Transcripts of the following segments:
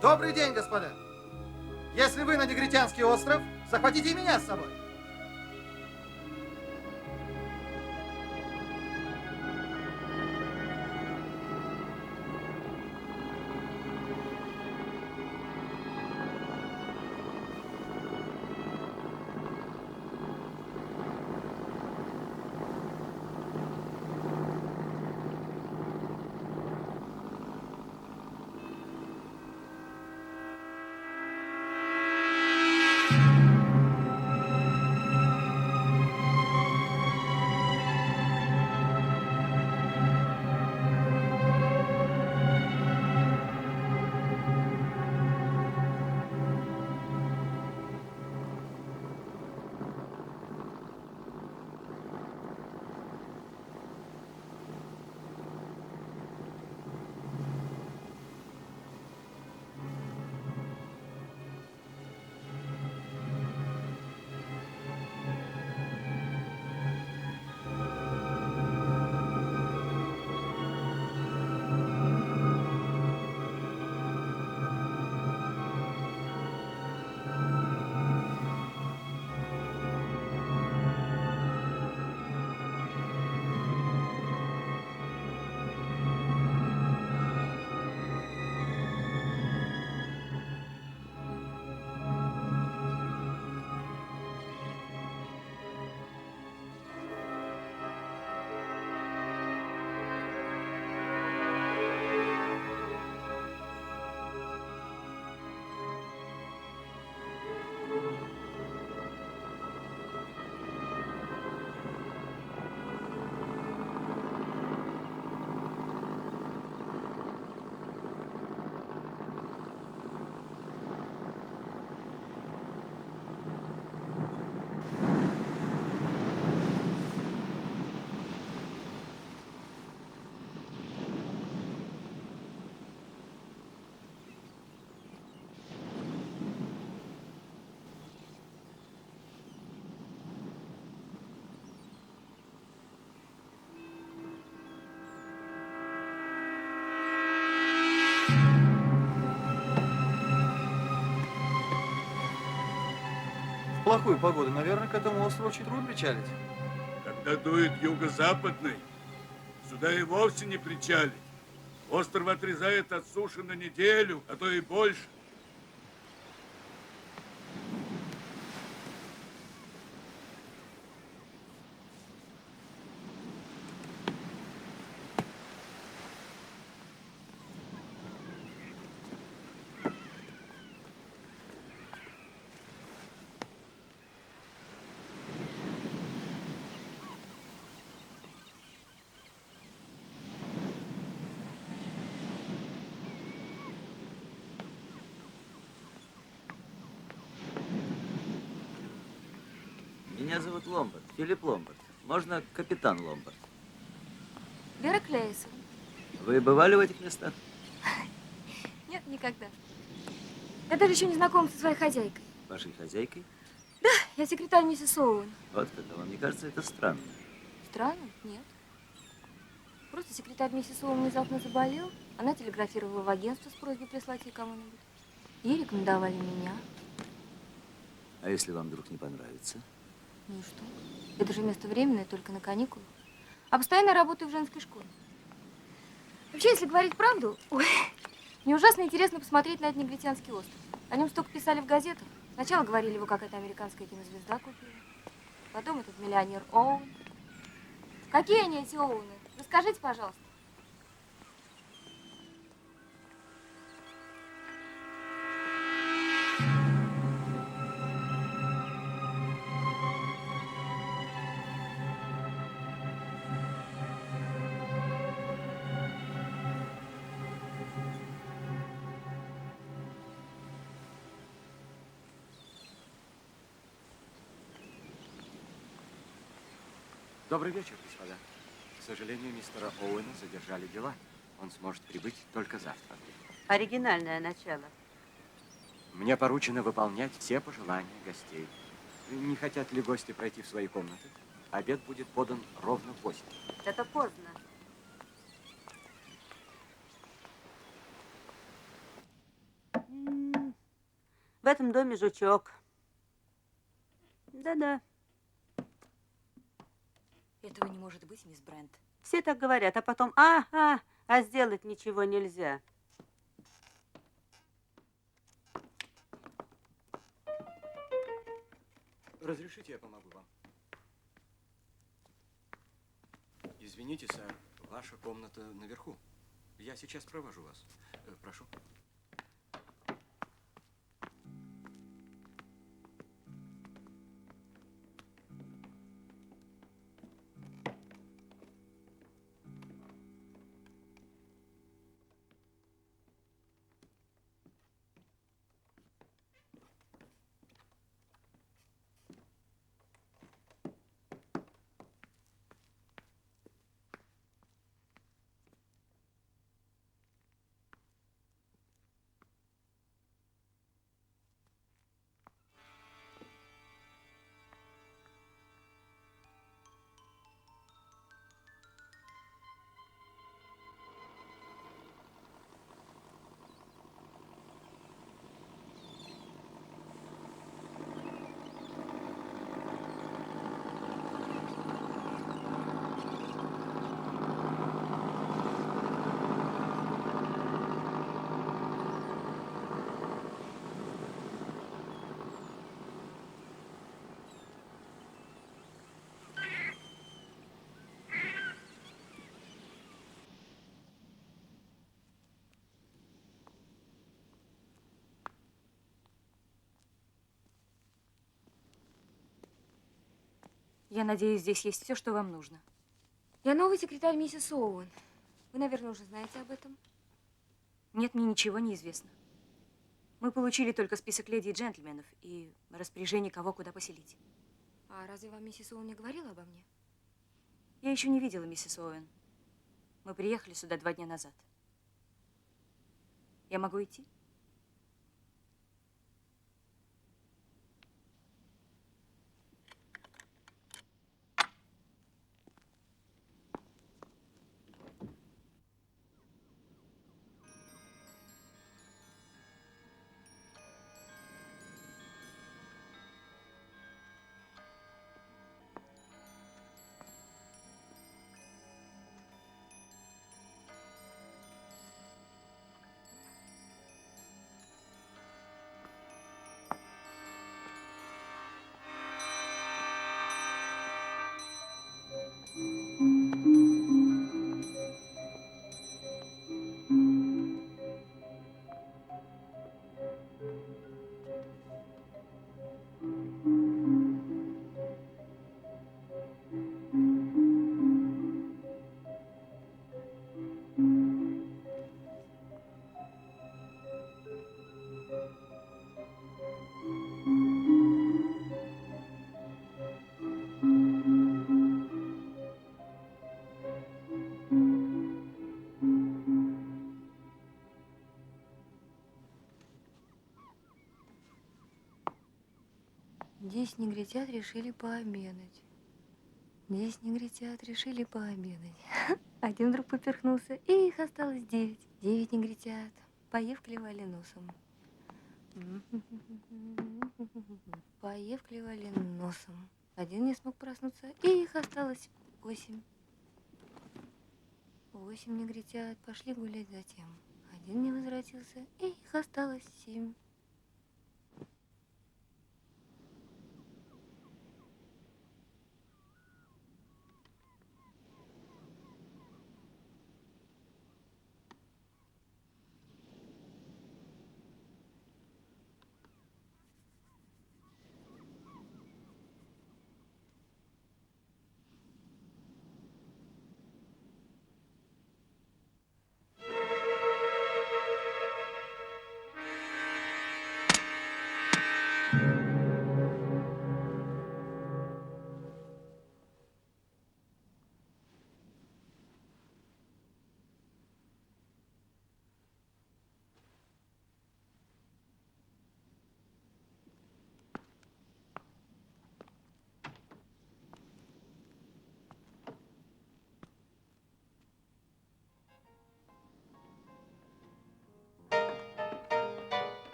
Добрый день, господа. Если вы на Негритянский остров, захватите и меня с собой. В плохую погоду, наверное, к этому острову очень трудно причалить. Когда дует юго-западный, сюда и вовсе не причалить. Остров отрезает от суши на неделю, а то и больше. Меня зовут Ломбард, Филипп Ломбард. Можно капитан Ломбард? Вера Клейсон. Вы бывали в этих местах? Нет, никогда. Я даже еще не знакома со своей хозяйкой. Вашей хозяйкой? Да, я секретарь миссис Оуэн. Вот как, а вам не кажется это странно? Странно? Нет. Просто секретарь миссис Оуэн внезапно заболел. Она телеграфировала в агентство с просьбой прислать ей кого-нибудь. Ей рекомендовали меня. А если вам вдруг не понравится? Ну и что? Это же место временное, только на каникулах. А постоянно работаю в женской школе. Вообще, если говорить правду, ой, мне ужасно интересно посмотреть на этот Негритянский остров. О нем столько писали в газетах. Сначала говорили, его какая-то американская кинозвезда купила. Потом этот миллионер Оуэн. Какие они, эти Оуэны? Расскажите, пожалуйста. Добрый вечер, господа. К сожалению, мистера Оуэна задержали дела. Он сможет прибыть только завтра. Оригинальное начало. Мне поручено выполнять все пожелания гостей. Не хотят ли гости пройти в свои комнаты? Обед будет подан ровно в 8. Это поздно. этом доме жучок. Да-да. Этого не может быть, мисс Брент. Все так говорят, а потом, а сделать ничего нельзя. Разрешите, я помогу вам? Извините, сэр, ваша комната наверху. Я сейчас провожу вас. Прошу. Я надеюсь, здесь есть все, что вам нужно. Я новый секретарь миссис Оуэн. Вы, наверное, уже знаете об этом. Нет, мне ничего не известно. Мы получили только список леди и джентльменов и распоряжение, кого куда поселить. А разве вам миссис Оуэн не говорила обо мне? Я еще не видела миссис Оуэн. Мы приехали сюда 2 дня назад. Я могу идти? Здесь негритят решили пообедать. Здесь негритят решили пообедать. Один вдруг поперхнулся, и их осталось 9. 9 негритят, поев, клевали носом. Поев, клевали носом. Один не смог проснуться, и их осталось 8. 8 негритят пошли гулять затем. Один не возвратился, и их осталось 7.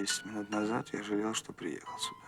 10 минут назад я жалел, что приехал сюда.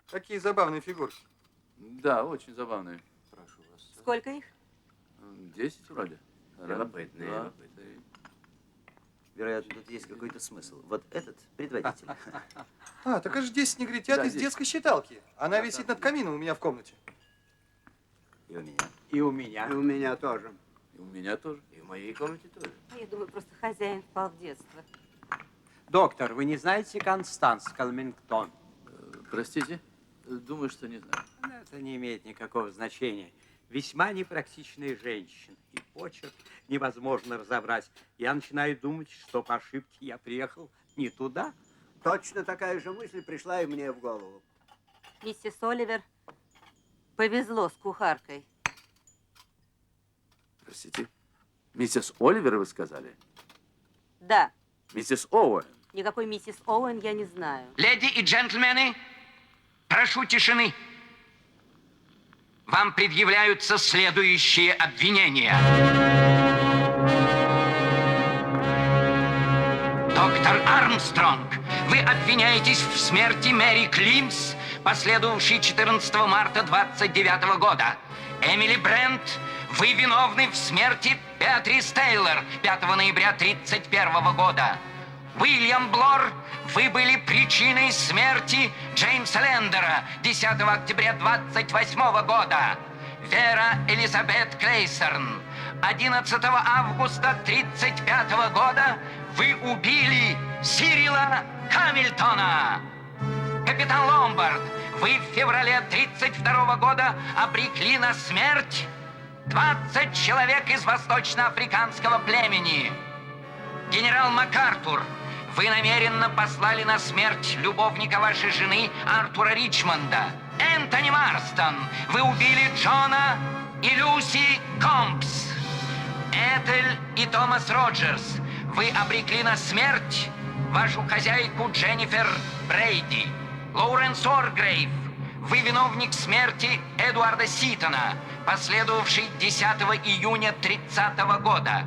Какие забавные фигурки. Да, очень забавные. Прошу вас. Сколько их? 10 вроде. Любопытные, Два, любопытные. три. Вероятно, тут есть какой-то смысл. Вот этот предводитель. А, так это же 10 негритят Да, из 10. детской считалки. Она висит над камином у меня в комнате. И у меня. И у меня. И у меня тоже. И у меня тоже. И в моей комнате тоже. Я думаю, просто хозяин впал в детство. Доктор, вы не знаете Констанс Калмингтон? Простите? Думаю, что не знаю. Это не имеет никакого значения. Весьма непрактичная женщина. И почерк невозможно разобрать. Я начинаю думать, что по ошибке я приехал не туда. Точно такая же мысль пришла и мне в голову. Миссис Оливер, повезло с кухаркой. Простите? Миссис Оливер, вы сказали? Да, Миссис Оуэн. никакой миссис Оуэн я не знаю. Леди и джентльмены, прошу тишины. Вам предъявляются следующие обвинения. Доктор Армстронг, вы обвиняетесь в смерти Мэри Климс, последовавшей 14 марта 29 года. Эмили Брент, вы виновны в смерти Беатрис Тейлор 5 ноября 31 года. Уильям Блор, вы были причиной смерти Джеймса Лендера 10 октября 28 года. Вера Элизабет Клейсерн, 11 августа 35 года вы убили Сирила Хамильтона. Капитан Ломбард, вы в феврале 32 года обрекли на смерть 20 человек из восточноафриканского племени. Генерал МакАртур, вы намеренно послали на смерть любовника вашей жены Артура Ричмонда. Энтони Марстон, вы убили Джона и Люси Компс. Этель и Томас Роджерс, вы обрекли на смерть вашу хозяйку Дженнифер Брейди. Лоуренс Оргрейв, вы виновник смерти Эдуарда Ситона, последовавшей 10 июня 30 года.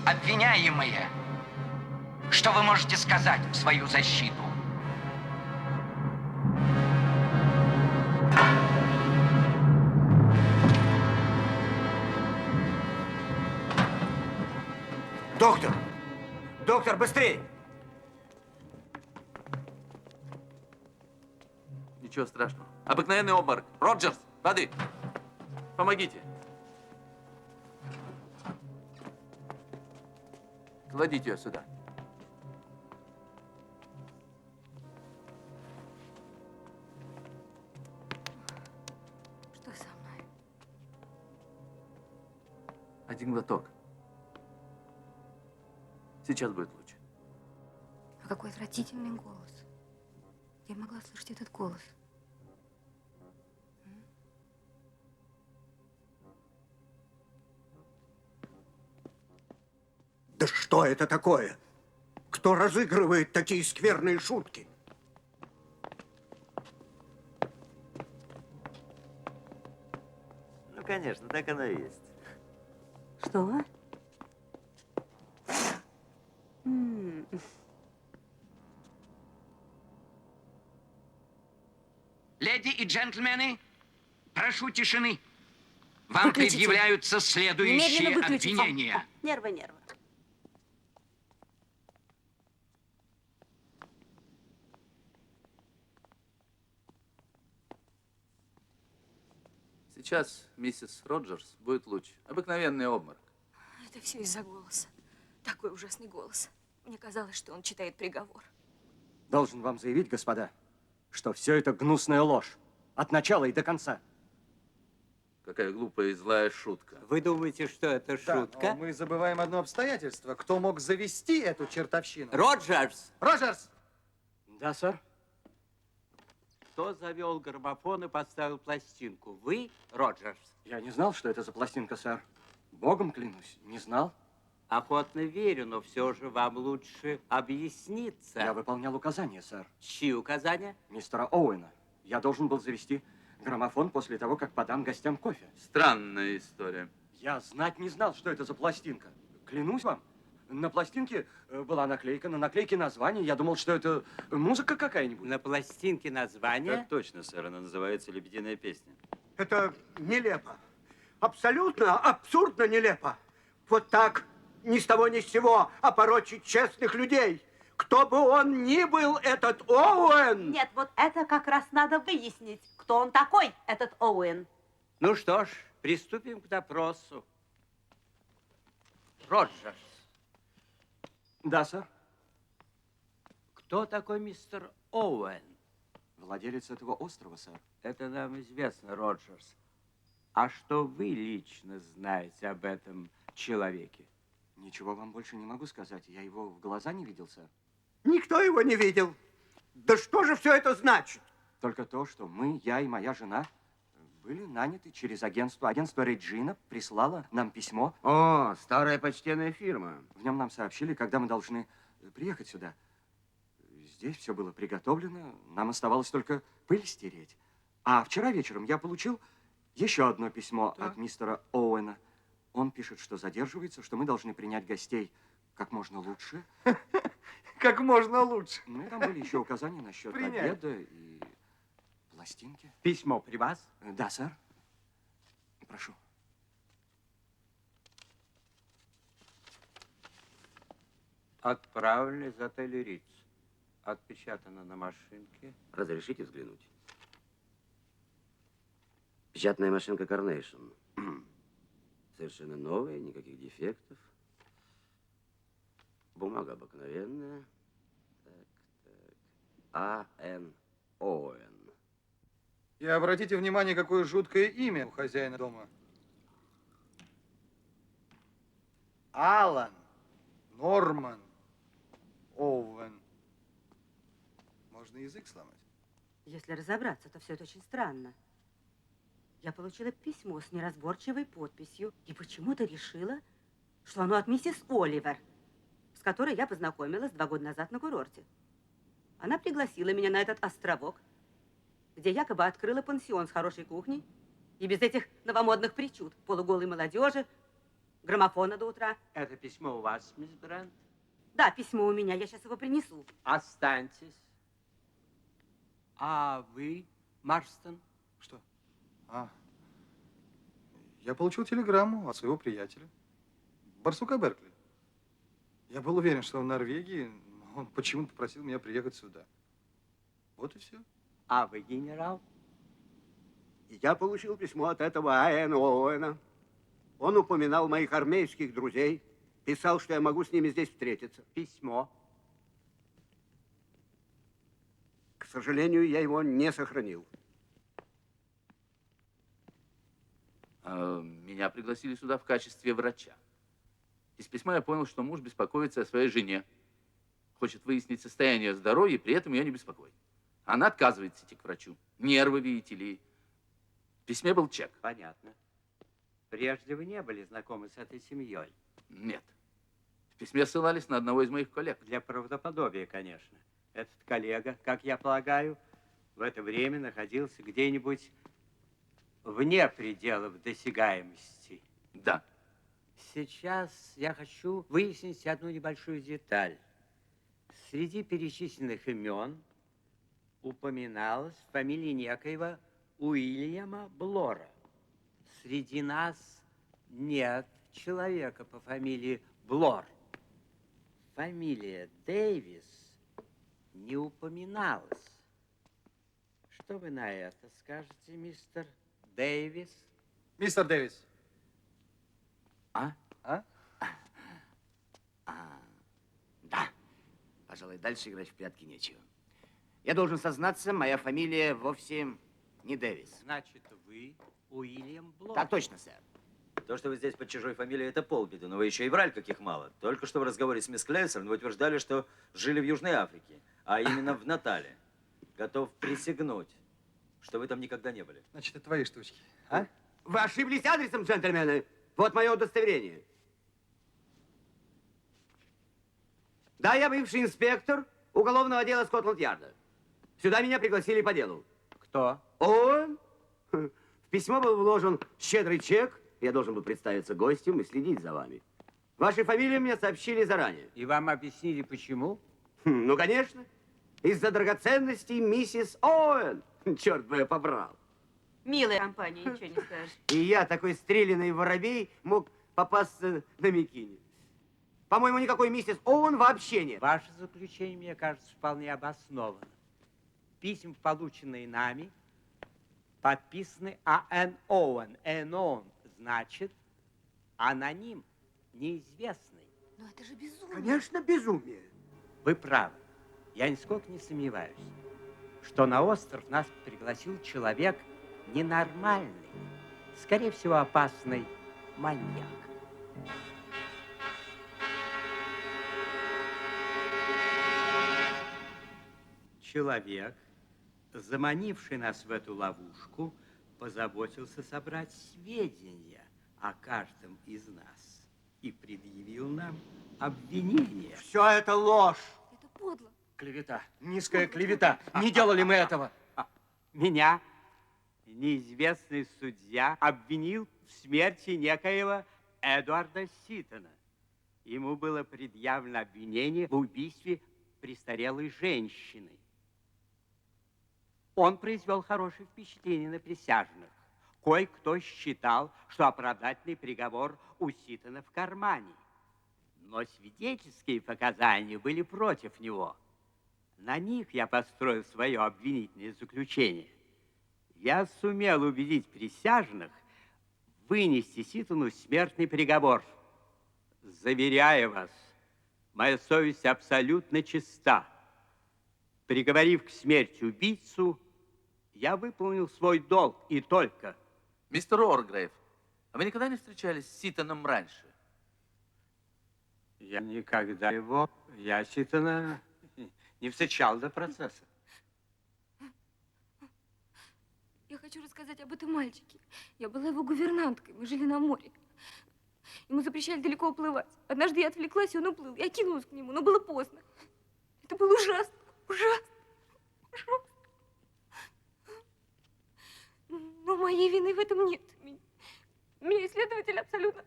Обвиняемые, что вы можете сказать в свою защиту? Доктор! Доктор, быстрее! Ничего страшного. Обыкновенный обморок. Роджерс, воды. Помогите. Кладите ее сюда. Что со мной? Один глоток. Сейчас будет лучше. А какой отвратительный голос. Я могла слышать этот голос. Да что это такое? Кто разыгрывает такие скверные шутки? Ну, конечно, так оно и есть. Что? Леди и джентльмены, прошу тишины. Вам Выключите. предъявляются следующие Немедленно выключите. обвинения. Нервы, нервы. Сейчас, миссис Роджерс, будет лучше. Обыкновенный обморок. Это все из-за голоса. Такой ужасный голос. Мне казалось, что он читает приговор. Должен вам заявить, господа, что все это гнусная ложь. От начала и до конца. Какая глупая и злая шутка. Вы думаете, что это Да, шутка? но мы забываем одно обстоятельство. Кто мог завести эту чертовщину? Роджерс! Роджерс! Да, сэр? Кто завел граммофон и поставил пластинку? Вы, Роджерс? Я не знал, что это за пластинка, сэр. Богом клянусь, не знал. Охотно верю, но все же вам лучше объясниться. Я выполнял указания, сэр. Чьи указания? Мистера Оуэна. Я должен был завести граммофон после того, как подам гостям кофе. Странная история. Я знать не знал, что это за пластинка. Клянусь вам. На пластинке была наклейка, на наклейке название. Я думал, что это музыка какая-нибудь. На пластинке название? Так точно, сэр. Она называется «Лебединая песня». Это нелепо. Абсолютно, абсурдно нелепо. Вот так, ни с того ни с сего, опорочить честных людей. Кто бы он ни был, этот Оуэн... Нет, вот это как раз надо выяснить, кто он такой, этот Оуэн. Ну что ж, приступим к допросу. Роджерс, Да, сэр. кто такой мистер Оуэн? Владелец этого острова, сэр. Это нам известно, Роджерс. А что вы лично знаете об этом человеке? Ничего вам больше не могу сказать. Я его в глаза не видел, сэр. Никто его не видел. Да что же все это значит? Только то, что мы, я и моя жена, были наняты через агентство. Агентство Реджина прислало нам письмо. О, старая почтенная фирма. В нем нам сообщили, когда мы должны приехать сюда. Здесь все было приготовлено. Нам оставалось только пыль стереть. А вчера вечером я получил еще одно письмо от мистера Оуэна. Он пишет, что задерживается, что мы должны принять гостей как можно лучше. Как можно лучше. Ну и там были еще указания насчет Принять. обеда и пластинки. Письмо при вас? Да, сэр. Прошу. Отправлено из отеля Риц. Отпечатано на машинке. Разрешите взглянуть? Печатная машинка Carnation. Совершенно новая, никаких дефектов. Бумага обыкновенная. А.Н. Оуэн. И обратите внимание, какое жуткое имя у хозяина дома. Алан Норман Оуэн. Можно язык сломать. Если разобраться, то все это очень странно. Я получила письмо с неразборчивой подписью и почему-то решила, что оно от миссис Оливер, с которой я познакомилась 2 года назад на курорте. Она пригласила меня на этот островок, где якобы открыла пансион с хорошей кухней и без этих новомодных причуд, полуголой молодежи, граммофона до утра. Это письмо у вас, мисс Брент? Да, письмо у меня, я сейчас его принесу. Останьтесь. А вы, Марстон? Что? Я получил телеграмму от своего приятеля, барсука Беркли. Я был уверен, что он в Норвегии, но он почему-то попросил меня приехать сюда. Вот и все. А вы, генерал? Я получил письмо от этого А.Н. Оуэна. Он упоминал моих армейских друзей, писал, что я могу с ними здесь встретиться. Письмо. К сожалению, я его не сохранил. Меня пригласили сюда в качестве врача. Из письма я понял, что муж беспокоится о своей жене. Хочет выяснить состояние здоровья, и при этом ее не беспокоит. Она отказывается идти к врачу. Нервы, видите ли. В письме был чек. Понятно. Прежде вы не были знакомы с этой семьей? Нет. В письме ссылались на одного из моих коллег. Для правдоподобия, конечно. Этот коллега, как я полагаю, в это время находился где-нибудь вне пределов досягаемости. Да. Сейчас я хочу выяснить одну небольшую деталь. Среди перечисленных имен упоминалась фамилия некоего Уильяма Блора. Среди нас нет человека по фамилии Блор. Фамилия Дэвис не упоминалась. Что вы на это скажете, мистер Дэвис? Мистер Дэвис. А? А? Да. Пожалуй, дальше играть в прятки нечего. Я должен сознаться, моя фамилия вовсе не Дэвис. Значит, вы Уильям Блор. Так точно, сэр. То, что вы здесь под чужой фамилией, это полбеды, но вы еще и врали, каких мало. Только что в разговоре с мисс Клейсерн вы утверждали, что жили в Южной Африке, а именно в Натале. Готов присягнуть, что вы там никогда не были. Значит, это твои штучки, а? Вы ошиблись адресом, джентльмены. Вот мое удостоверение. Да, я бывший инспектор уголовного отдела Скотланд-Ярда. Сюда меня пригласили по делу. Кто? Он? В письмо был вложен щедрый чек. Я должен был представиться гостем и следить за вами. Ваши фамилии мне сообщили заранее. И вам объяснили, почему? Ну, конечно. Из-за драгоценностей миссис Оуэн. Черт бы я побрал. Милая компания, ничего не скажешь. И я, такой стреляный воробей, мог попасться на Микине. По-моему, никакой миссис Оуэн вообще нет. Ваше заключение, мне кажется, вполне обосновано. Письма, полученные нами, подписаны А.Н. Оуэн. Н. Значит, аноним, неизвестный. Но это же безумие. Конечно, безумие. Вы правы. Я нисколько не сомневаюсь, что на остров нас пригласил человек ненормальный, скорее всего, опасный маньяк. Человек, заманивший нас в эту ловушку, позаботился собрать сведения о каждом из нас и предъявил нам обвинение. Все это ложь. Это подло. Клевета, низкая клевета. Не делали мы этого. Меня неизвестный судья обвинил в смерти некоего Эдуарда Ситона. Ему было предъявлено обвинение в убийстве престарелой женщины. Он произвел хорошее впечатление на присяжных. Кое-кто считал, что оправдательный приговор у Ситона в кармане. Но свидетельские показания были против него. На них я построил свое обвинительное заключение. Я сумел убедить присяжных вынести Ситону смертный приговор. Заверяю вас, моя совесть абсолютно чиста. Приговорив к смерти убийцу, я выполнил свой долг и только. Мистер Оргрейв, а вы никогда не встречались с Ситоном раньше? Я никогда я Ситона не встречал до процесса. Я хочу рассказать об этом мальчике. Я была его гувернанткой, мы жили на море. Ему запрещали далеко уплывать. Однажды я отвлеклась, и он уплыл. Я кинулась к нему, но было поздно. Это было ужасно, ужасно, ужасно. Но моей вины в этом нет. Меня исследователь абсолютно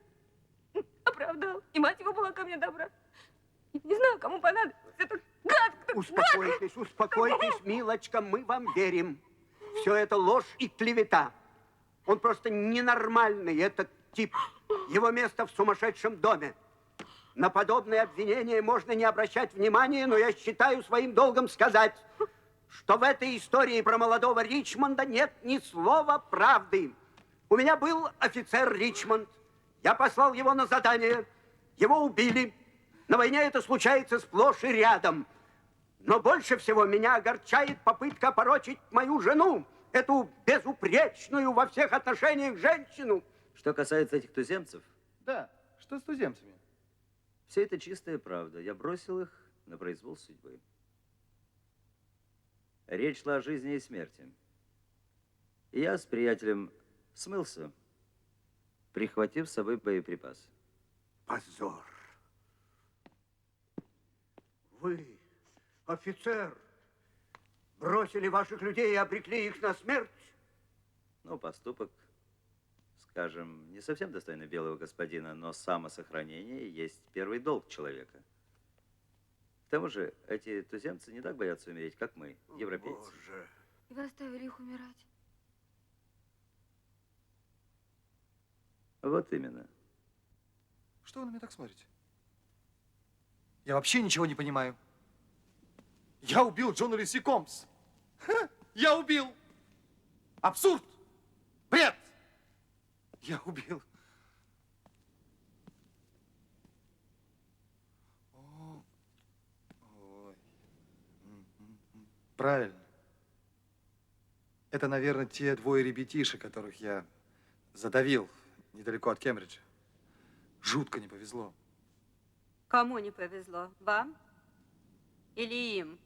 оправдал. И мать его была ко мне добра. Не знаю, кому понадобилось. Это гадко. Успокойтесь, успокойтесь, милочка, мы вам верим. Все это ложь и клевета. Он просто ненормальный, этот тип. Его место в сумасшедшем доме. На подобные обвинения можно не обращать внимания, но я считаю своим долгом сказать, что в этой истории про молодого Ричмонда нет ни слова правды. У меня был офицер Ричмонд. Я послал его на задание. Его убили. На войне это случается сплошь и рядом. Но больше всего меня огорчает попытка опорочить мою жену, эту безупречную во всех отношениях женщину. Что касается этих туземцев, Да, что с туземцами? все это чистая правда. Я бросил их на произвол судьбы. Речь шла о жизни и смерти. И я с приятелем смылся, прихватив с собой боеприпасы. Позор. Вы, офицер, бросили ваших людей и обрекли их на смерть? Ну, поступок, скажем, не совсем достойный белого господина, но самосохранение есть первый долг человека. К тому же, эти туземцы не так боятся умереть, как мы, европейцы. Боже. И вы оставили их умирать. Вот именно. Что вы на меня так смотрите? Я вообще ничего не понимаю. Я убил Джона Лиси Компс. Ха, я убил. Абсурд. Бред. Я убил. Ой. Правильно. Это, наверное, те двое ребятишек, которых я задавил недалеко от Кембриджа. Жутко не повезло. Кому не повезло? Вам или им?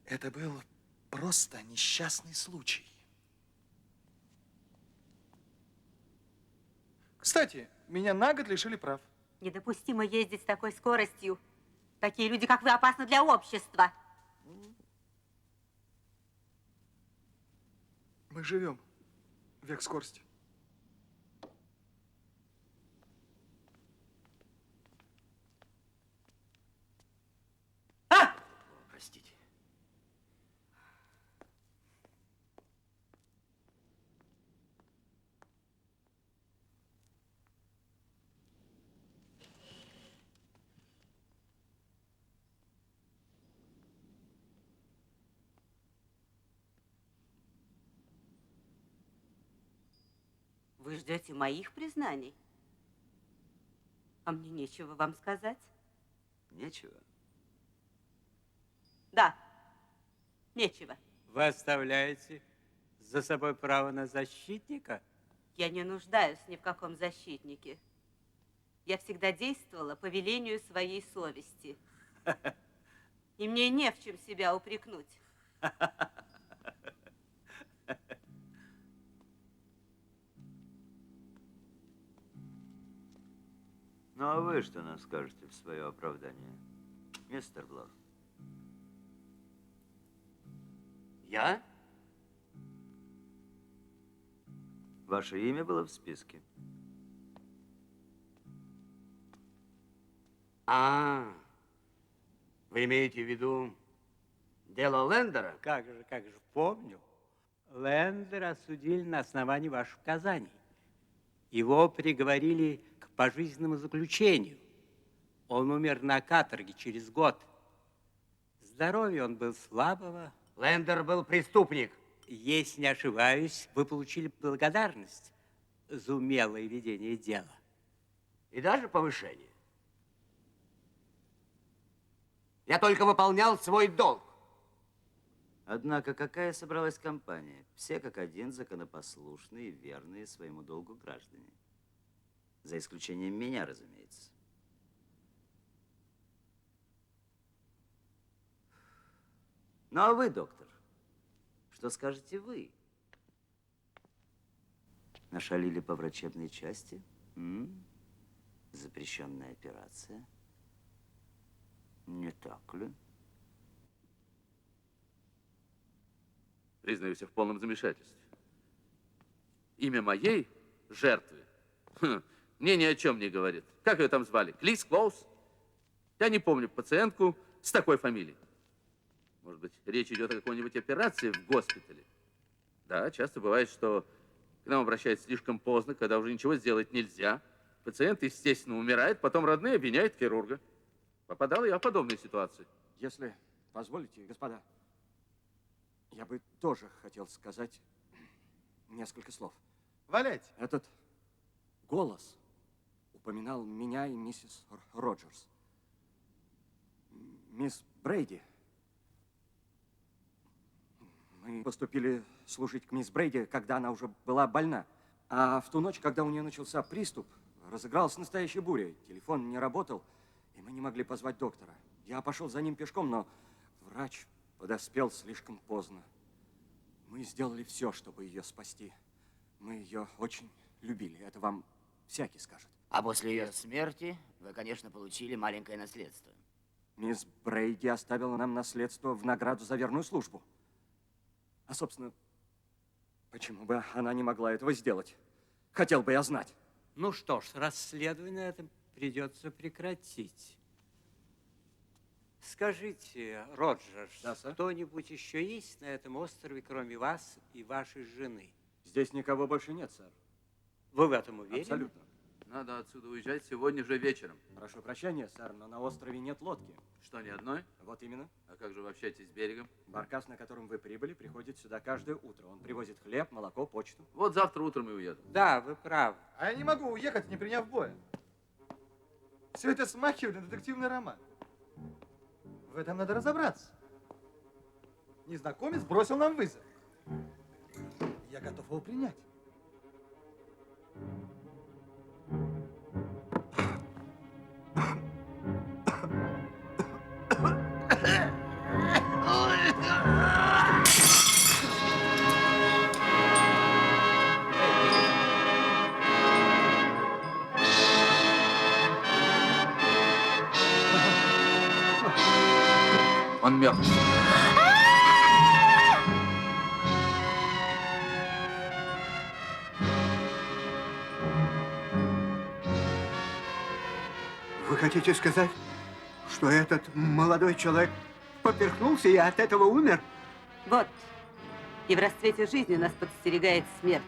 Это был просто несчастный случай. Кстати, меня на год лишили прав. Недопустимо ездить с такой скоростью. Такие люди, как вы, опасны для общества. Мы живем век скорости. Простите. Вы ждете моих признаний? А мне нечего вам сказать? Нечего. Да, нечего. Вы оставляете за собой право на защитника? Я не нуждаюсь ни в каком защитнике. Я всегда действовала по велению своей совести. И мне не в чем себя упрекнуть. Ну, а вы что нам скажете в свое оправдание, мистер Блор? Я? Ваше имя было в списке. Вы имеете в виду дело Лендера? Как же, помню. Лендера осудили на основании ваших показаний. Его приговорили к пожизненному заключению. Он умер на каторге через год. Здоровье он был слабого. Лендер был преступник. Если не ошибаюсь, вы получили благодарность за умелое ведение дела. И даже повышение. Я только выполнял свой долг. Однако какая собралась компания? Все как один законопослушные и верные своему долгу граждане. За исключением меня, разумеется. Ну а вы, доктор, что скажете вы? Нашалили по врачебной части? Запрещенная операция? Не так ли? Признаюсь, я в полном замешательстве. Имя моей жертвы мне ни о чем не говорит. Как ее там звали? Клис Клоус? Я не помню пациентку с такой фамилией. Может быть, речь идет о какой-нибудь операции в госпитале? Да, часто бывает, что к нам обращаются слишком поздно, когда уже ничего сделать нельзя. Пациент, естественно, умирает, потом родные обвиняют хирурга. Попадал я в подобные ситуации. Если позволите, господа, я бы тоже хотел сказать несколько слов. Валяйте. Этот голос упоминал меня и миссис Роджерс. Мисс Брейди. Мы поступили служить к мисс Брейди, когда она уже была больна. А в ту ночь, когда у нее начался приступ, разыгралась настоящая буря. Телефон не работал, и мы не могли позвать доктора. Я пошел за ним пешком, но врач подоспел слишком поздно. Мы сделали все, чтобы ее спасти. Мы ее очень любили. Это вам всякий скажет. А после ее смерти вы, конечно, получили маленькое наследство. Мисс Брейди оставила нам наследство в награду за верную службу. А, собственно, почему бы она не могла этого сделать? Хотел бы я знать. Ну что ж, расследование на этом придется прекратить. Скажите, Роджерс, Да, сэр? кто-нибудь еще есть на этом острове, кроме вас и вашей жены? Здесь никого больше нет, сэр. Вы в этом уверены? Абсолютно. Надо отсюда уезжать сегодня же вечером. Прошу прощения, сэр, но на острове нет лодки. Что, ни одной? Вот именно. А как же вы общаетесь с берегом? Баркас, на котором вы прибыли, приходит сюда каждое утро. Он привозит хлеб, молоко, почту. Вот завтра утром и уеду. Да, вы правы. А я не могу уехать, не приняв боя. Все это смахивает на детективный роман. В этом надо разобраться. Незнакомец бросил нам вызов. Я готов его принять. Он мертв. Вы хотите сказать, что этот молодой человек поперхнулся и от этого умер? Вот. И в расцвете жизни нас подстерегает смерть.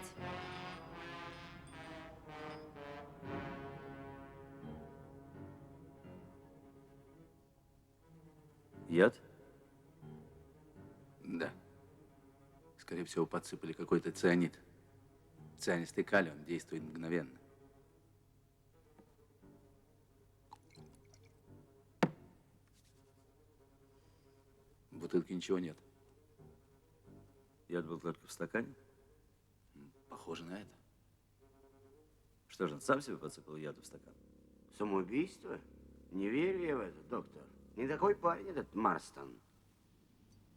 Яд? Да. Скорее всего, подсыпали какой-то цианид. Цианистый калий, он действует мгновенно. В бутылке ничего нет. Яд был только в стакане? Похоже на это. Что же, он сам себе подсыпал яду в стакан? Самоубийство? Не верю я в это, доктор. Не такой парень этот Марстон,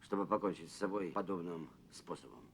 чтобы покончить с собой подобным способом.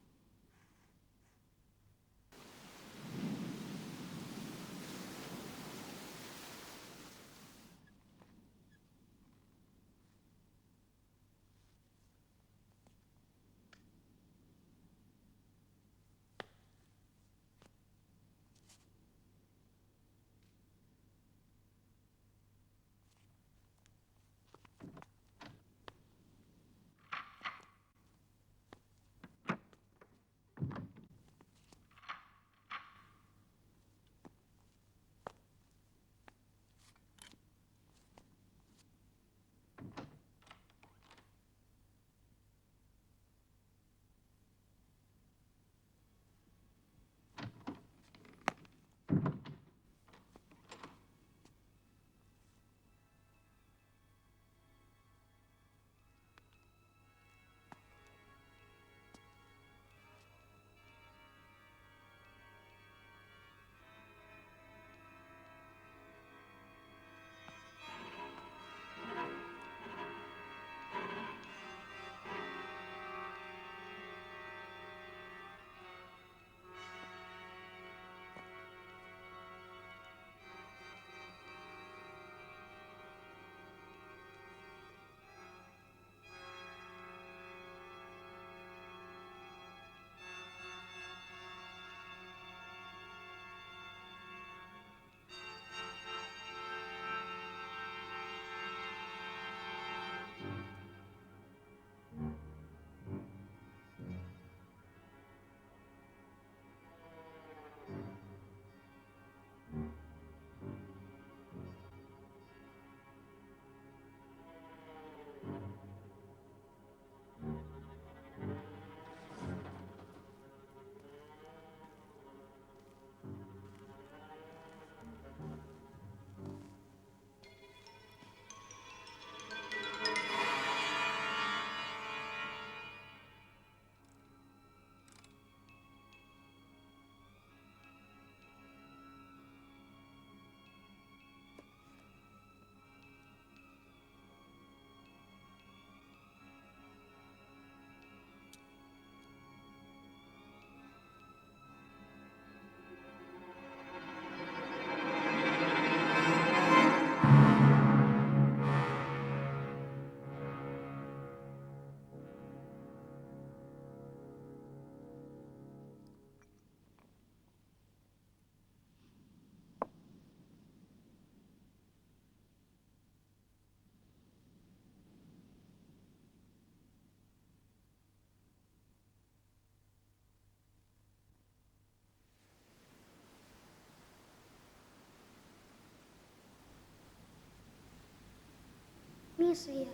Мисс Вера,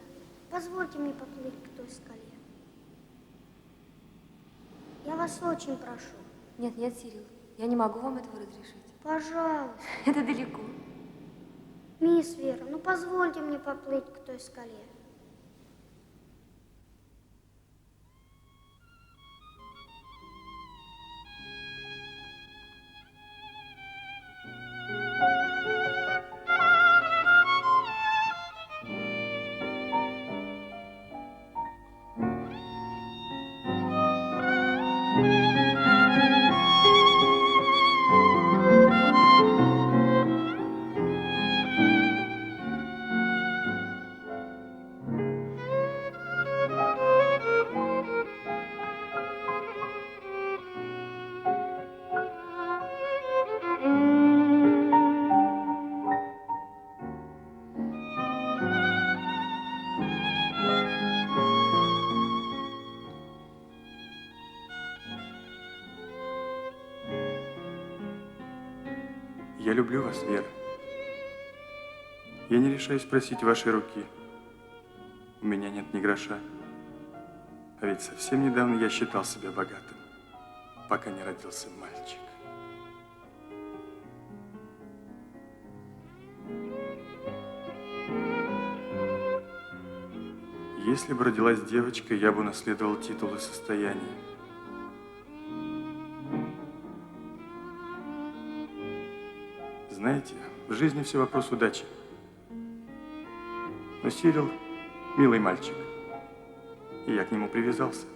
позвольте мне поплыть к той скале. Я вас очень прошу. Нет, нет, Сирил, я не могу вам этого разрешить. Пожалуйста. Это далеко. Мисс Вера, ну позвольте мне поплыть к той скале. Я люблю вас, Вера. Я не решаюсь просить вашей руки. У меня нет ни гроша. А ведь совсем недавно я считал себя богатым, пока не родился мальчик. Если бы родилась девочка, я бы унаследовал титул и состояние. Знаете, в жизни все вопрос удачи. Но Сирил милый мальчик, и я к нему привязался.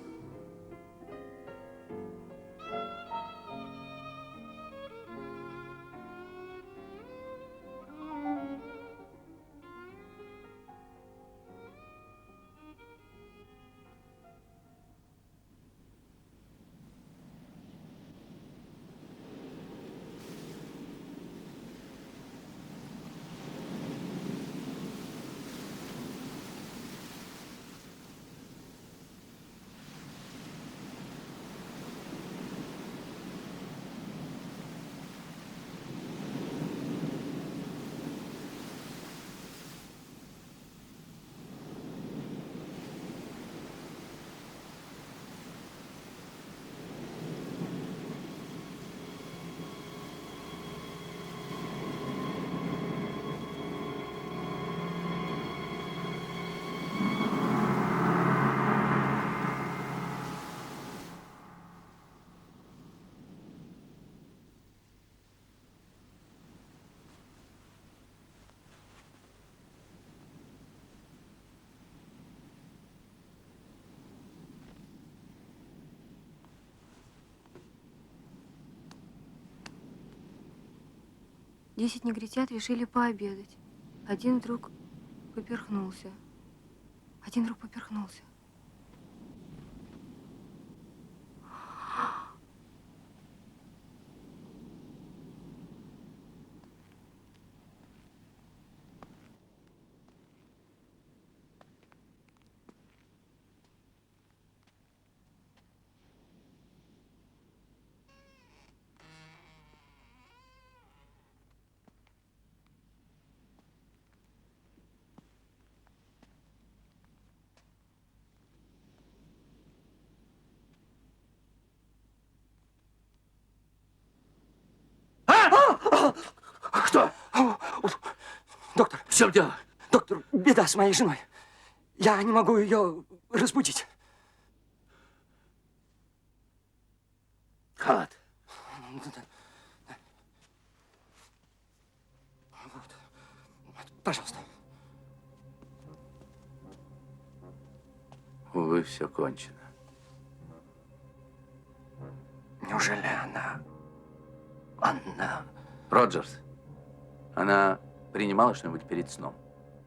Десять негритят решили пообедать. Один вдруг поперхнулся. Что? Доктор. В чем дело? Доктор, беда с моей женой. Я не могу ее разбудить. Халат. Вот. Пожалуйста. Увы, все кончено. Неужели она... Роджерс, она принимала что-нибудь перед сном?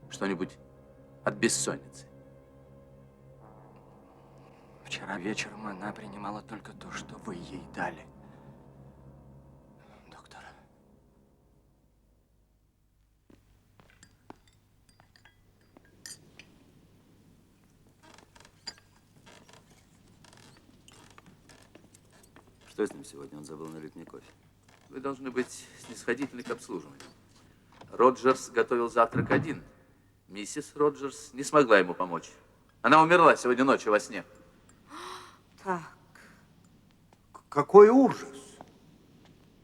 Что-нибудь от бессонницы? Вчера вечером она принимала только то, что вы ей дали. Доктор. Что с ним сегодня? Он забыл налить мне кофе. Вы должны быть снисходительны к обслуживанию. Роджерс готовил завтрак один. Миссис Роджерс не смогла ему помочь. Она умерла сегодня ночью во сне. Так. Какой ужас!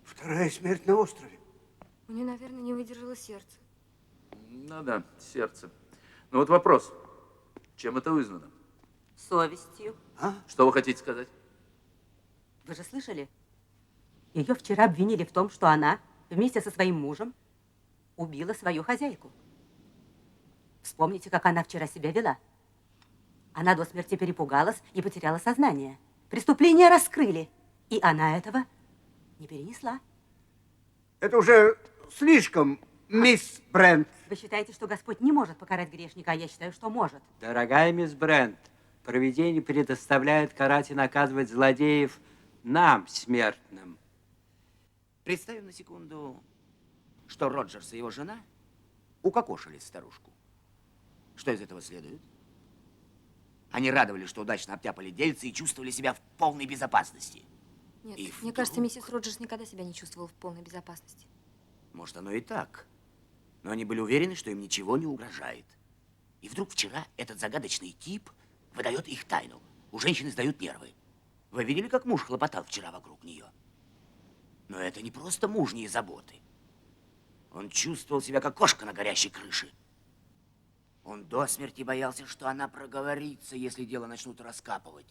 Вторая смерть на острове. У нее, наверное, не выдержало сердце. Ну да, сердце. Ну вот вопрос. Чем это вызвано? Совестью. Что вы хотите сказать? Вы же слышали? Ее вчера обвинили в том, что она вместе со своим мужем убила свою хозяйку. Вспомните, как она вчера себя вела. Она до смерти перепугалась и потеряла сознание. Преступление раскрыли, и она этого не перенесла. Это уже слишком, мисс Брент. Вы считаете, что Господь не может покарать грешника, а я считаю, что может. Дорогая мисс Брент, провидение предоставляет карать и наказывать злодеев нам, смертным. Представим на секунду, что Роджерс и его жена укокошили старушку. Что из этого следует? Они радовались, что удачно обтяпали дельцы и чувствовали себя в полной безопасности. Нет, И мне вдруг- кажется, миссис Роджерс никогда себя не чувствовала в полной безопасности. Может, оно и так. Но они были уверены, что им ничего не угрожает. И вдруг вчера этот загадочный тип выдает их тайну. У женщины сдают нервы. Вы видели, как муж хлопотал вчера вокруг нее? Но это не просто мужние заботы. Он чувствовал себя, как кошка на горящей крыше. Он до смерти боялся, что она проговорится, если дело начнут раскапывать.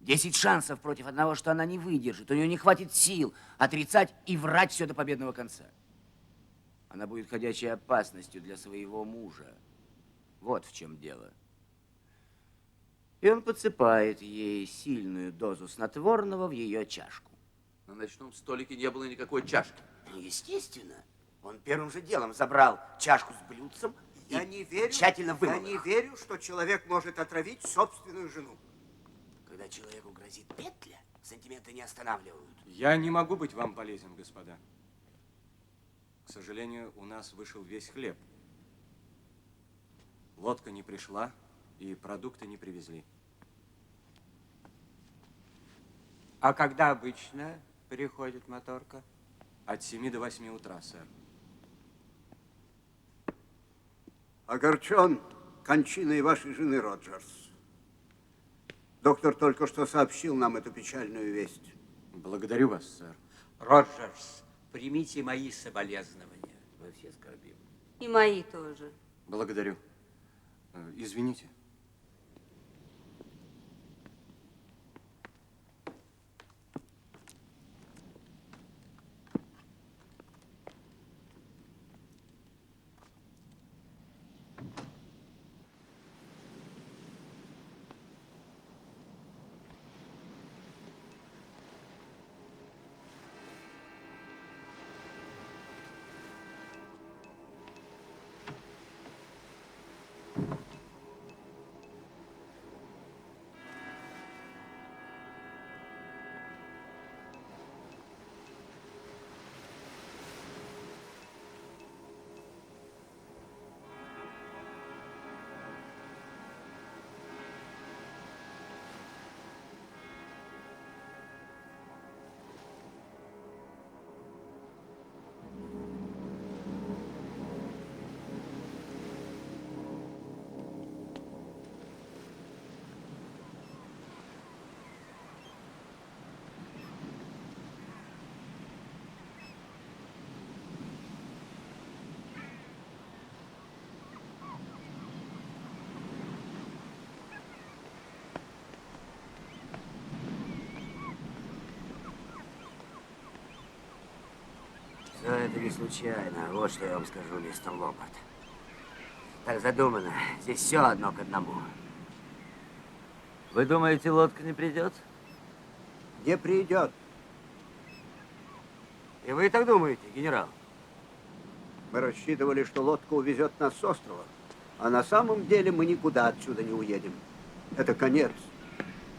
10 шансов против одного, что она не выдержит. У нее не хватит сил отрицать и врать все до победного конца. Она будет ходячей опасностью для своего мужа. Вот в чем дело. И он подсыпает ей сильную дозу снотворного в ее чашку. На ночном столике не было никакой чашки. Естественно. Он первым же делом забрал чашку с блюдцем и тщательно вымыл. Я не верю, что человек может отравить собственную жену. Когда человеку грозит петля, сантименты не останавливают. Я не могу быть вам полезен, господа. К сожалению, у нас вышел весь хлеб. Лодка не пришла, и продукты не привезли. А когда обычно приходит моторка? От 7 до 8 утра, сэр. Огорчен кончиной вашей жены, Роджерс. Доктор только что сообщил нам эту печальную весть. Благодарю вас, сэр. Роджерс, примите мои соболезнования. Мы все скорбим. И мои тоже. Благодарю. Извините. Все это не случайно. Вот что я вам скажу, мистер Локвуд. Так задумано. Здесь все одно к одному. Вы думаете, лодка не придет? Не придет. И вы так думаете, генерал? Мы рассчитывали, что лодка увезет нас с острова. А на самом деле мы никуда отсюда не уедем. Это конец.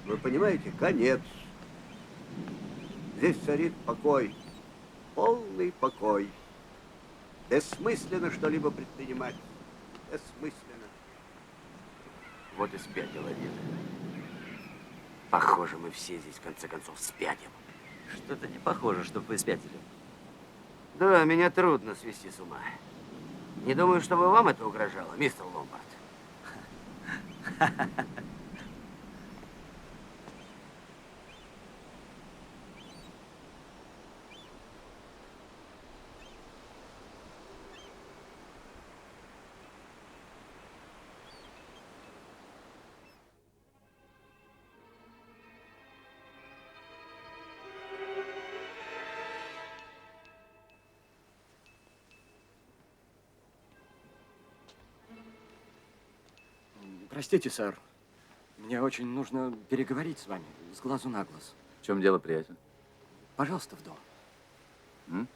Вы понимаете? Конец. Здесь царит покой. Полный покой. Бессмысленно что-либо предпринимать. Бессмысленно. Вот и спятила Вера. Похоже, мы все здесь в конце концов спятим. Что-то не похоже, чтобы вы спятили. Да, меня трудно свести с ума. Не думаю, чтобы вам это угрожало, мистер Ломбард. Простите, сэр. Мне очень нужно переговорить с вами с глазу на глаз. В чем дело, приятель? Пожалуйста, в дом. М?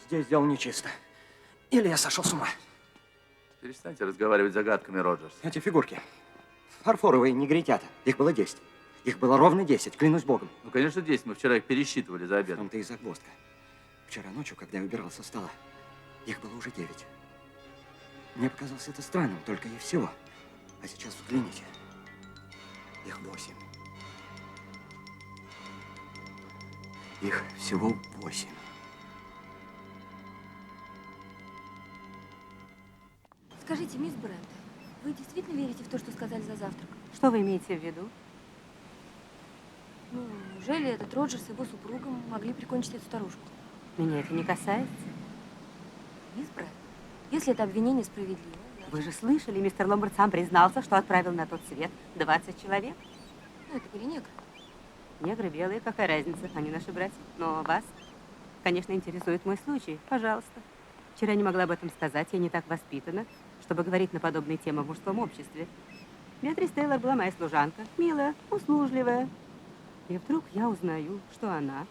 Здесь дело нечисто. Или я сошел с ума. Перестаньте разговаривать загадками, Роджерс. Эти фигурки. Фарфоровые негритята. Их было 10. Их было ровно 10, клянусь богом. Ну, конечно, 10. Мы вчера их пересчитывали за В обедом. том-то и загвоздка. Вчера ночью, когда я убирал со стола, их было уже 9. Мне показалось это странным, только и всего. А сейчас взгляните. Их 8. Их всего 8. Скажите, мисс Брент, вы действительно верите в то, что сказали за завтраком? Что вы имеете в виду? Ну, неужели этот Роджерс и его супруга могли прикончить эту старушку? Меня это не касается. Мисс Брент, если это обвинение справедливо, значит... Вы же слышали, мистер Ломбард сам признался, что отправил на тот свет 20 человек. Ну, это были негры. Негры белые, какая разница, они наши братья. Но вас, конечно, интересует мой случай. Пожалуйста. Вчера не могла об этом сказать, я не так воспитана, чтобы говорить на подобные темы в мужском обществе. Беатрис Тейлор была моя служанка, милая, услужливая. И вдруг я узнаю, что она,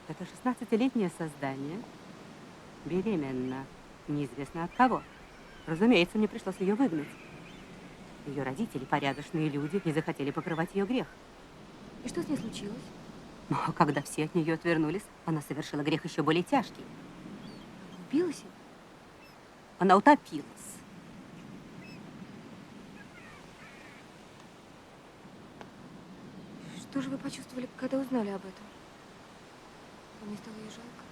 это 16-летнее создание, беременна, неизвестно от кого. Разумеется, мне пришлось ее выгнать. Ее родители, порядочные люди, не захотели покрывать ее грех. И что с ней случилось? Но когда все от нее отвернулись, она совершила грех еще более тяжкий. Убилась? Она утопилась. Что же вы почувствовали, когда узнали об этом? Мне стало ее жалко.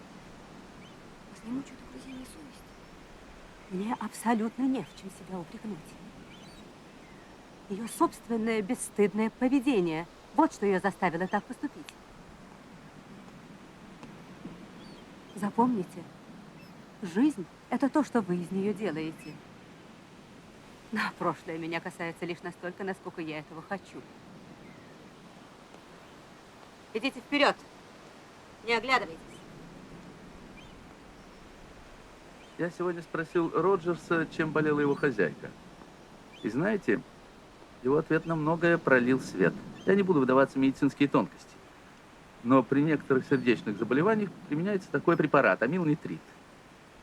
Вас не мучают угрызения совести? Мне абсолютно не в чем себя упрекнуть. Ее собственное бесстыдное поведение. Вот что ее заставило так поступить. Запомните, жизнь – это то, что вы из нее делаете. Но прошлое меня касается лишь настолько, насколько я этого хочу. Идите вперед, не оглядывайтесь. Я сегодня спросил Роджерса, чем болела его хозяйка. И знаете, его ответ на многое пролил свет. Я не буду выдаваться в медицинские тонкости. Но при некоторых сердечных заболеваниях применяется такой препарат – амилнитрит.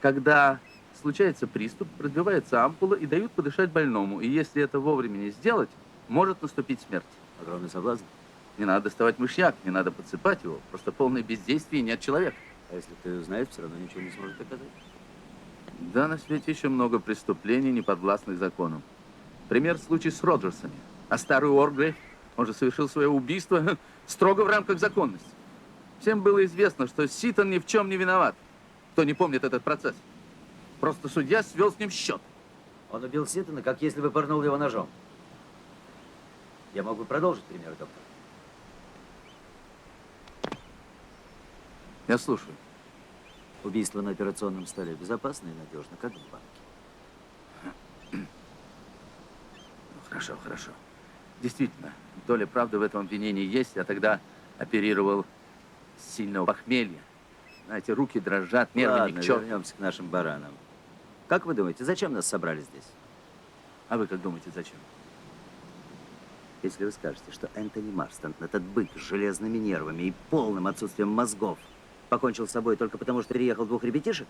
Когда случается приступ, разбивается ампула и дают подышать больному. И если это вовремя не сделать, может наступить смерть. Огромный соблазн. Не надо доставать мышьяк, не надо подсыпать его. Просто полное бездействие, и нет человека. А если ты узнаешь, все равно ничего не сможет доказать. Да, на свете еще много преступлений, не подвластных законам. Пример случай с Роджерсами. А старый Уоргрейв, он же совершил свое убийство строго в рамках законности. Всем было известно, что Ситон ни в чем не виноват. Кто не помнит этот процесс? Просто судья свел с ним счет. Он убил Ситона, как если бы пырнул его ножом. Я могу продолжить пример, доктор? Я слушаю. Убийство на операционном столе безопасно и надежно, как в банке. Ну, хорошо, хорошо. Действительно, доля правды в этом обвинении есть. Я тогда оперировал с сильного похмелья. Знаете, руки дрожат, нервы Ладно, ни к черту. вернемся к нашим баранам. Как вы думаете, зачем нас собрали здесь? А вы как думаете, зачем? Если вы скажете, что Энтони Марстон, этот бык с железными нервами и полным отсутствием мозгов, покончил с собой только потому, что переехал 2 ребятишек,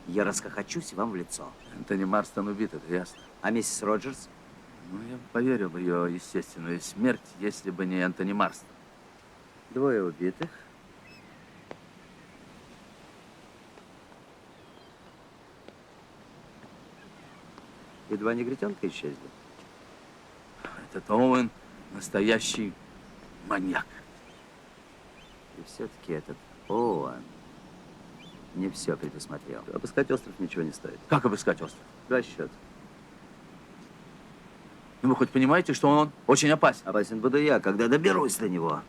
я расхохочусь вам в лицо. Энтони Марстон убит, это ясно. А миссис Роджерс? Ну, я поверил в ее естественную смерть, если бы не Энтони Марстон. 2 убитых. И 2 негритенка исчезли. Этот Оуэн настоящий маньяк. И все-таки этот Оуэн не все предусмотрел. Обыскать остров ничего не стоит. Как обыскать остров? Расчет. Ну, вы хоть понимаете, что он очень опасен? Опасен буду я, когда доберусь до него.